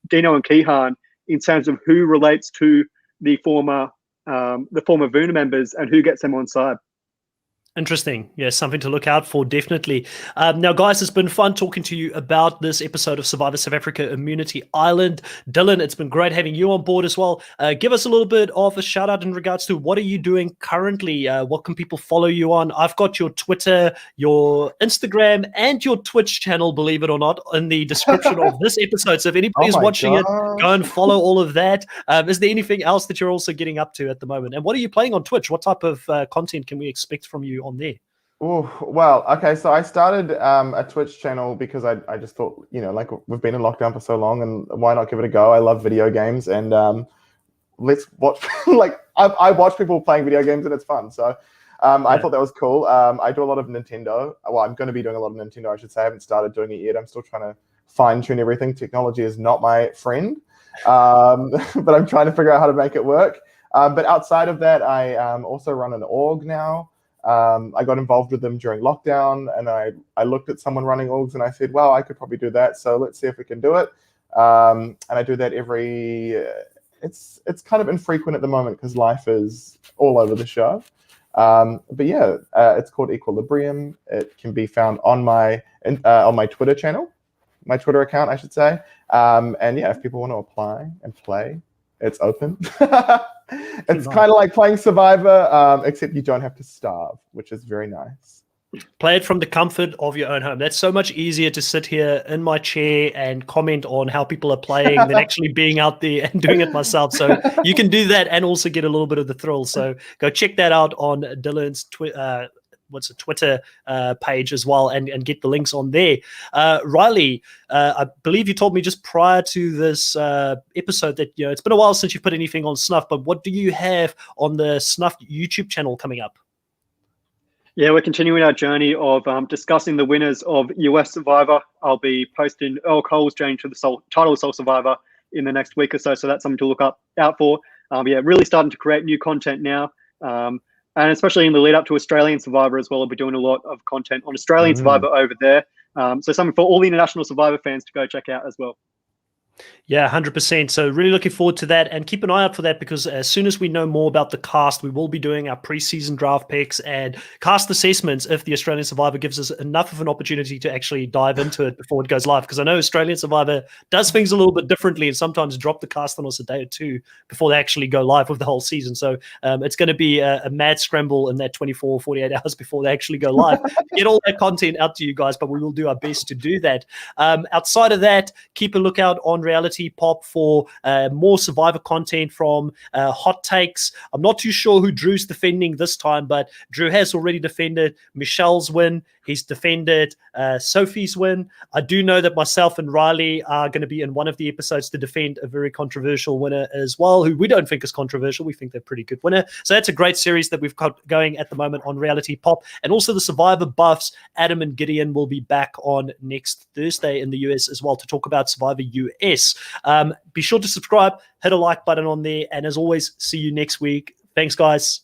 Dino and Kihan in terms of who relates to the former Vuna members and who gets them on side. Interesting. Yeah, something to look out for, definitely. Now, guys, it's been fun talking to you about this episode of Survivor South Africa Immunity Island. Dylan, it's been great having you on board as well. Give us a little bit of a shout out in regards to what are you doing currently? What can people follow you on? I've got your Twitter, your Instagram, and your Twitch channel, believe it or not, in the description of this episode. So if anybody's watching it, go and follow all of that. Is there anything else that you're also getting up to at the moment? And what are you playing on Twitch? What type of content can we expect from you on there? Oh, well, okay. So I started a Twitch channel because I just thought, like we've been in lockdown for so long and why not give it a go? I love video games and let's watch, I watch people playing video games and it's fun. So I thought that was cool. I do a lot of Nintendo. Well, I'm going to be doing a lot of Nintendo, I should say. I haven't started doing it yet. I'm still trying to fine tune everything. Technology is not my friend, but I'm trying to figure out how to make it work. But outside of that, I also run an org now. I got involved with them during lockdown and I looked at someone running orgs and I said, well, I could probably do that. So let's see if we can do it. And I do that it's kind of infrequent at the moment because life is all over the show. But yeah, it's called Equilibrium. It can be found on my Twitter channel, my Twitter account, I should say. And yeah, if people want to apply and play, it's open. It's kind of like playing Survivor, except you don't have to starve, which is very nice. Play it from the comfort of your own home. That's so much easier to sit here in my chair and comment on how people are playing than actually being out there and doing it myself. So you can do that and also get a little bit of the thrill. So go check that out on Dylan's Twitter page as well and get the links on there. Riley, I believe you told me just prior to this episode that it's been a while since you put anything on Snuff, but what do you have on the Snuff YouTube channel coming up? Yeah, we're continuing our journey of discussing the winners of US Survivor. I'll be posting Earl Cole's journey to the title of Soul Survivor in the next week or so that's something to look out for. Yeah, really starting to create new content now. And especially in the lead up to Australian Survivor as well, I'll be doing a lot of content on Australian Survivor over there. So something for all the international Survivor fans to go check out as well. Yeah, 100%. So really looking forward to that and keep an eye out for that because as soon as we know more about the cast, we will be doing our preseason draft picks and cast assessments if the Australian Survivor gives us enough of an opportunity to actually dive into it before it goes live. Because I know Australian Survivor does things a little bit differently and sometimes drop the cast on us a day or two before they actually go live with the whole season. So it's going to be a mad scramble in that 24, 48 hours before they actually go live. Get all that content out to you guys, but we will do our best to do that. Outside of that, keep a lookout on Reality Pop for more Survivor content from Hot Takes. I'm not too sure who Drew's defending this time, but Drew has already defended Michelle's win He's defended Sophie's win. I do know that myself and Riley are going to be in one of the episodes to defend a very controversial winner as well, who we don't think is controversial. We think they're a pretty good winner. So that's a great series that we've got going at the moment on Reality Pop. And also the Survivor buffs, Adam and Gideon will be back on next Thursday in the US as well to talk about Survivor US. Be sure to subscribe, hit a like button on there. And as always, see you next week. Thanks, guys.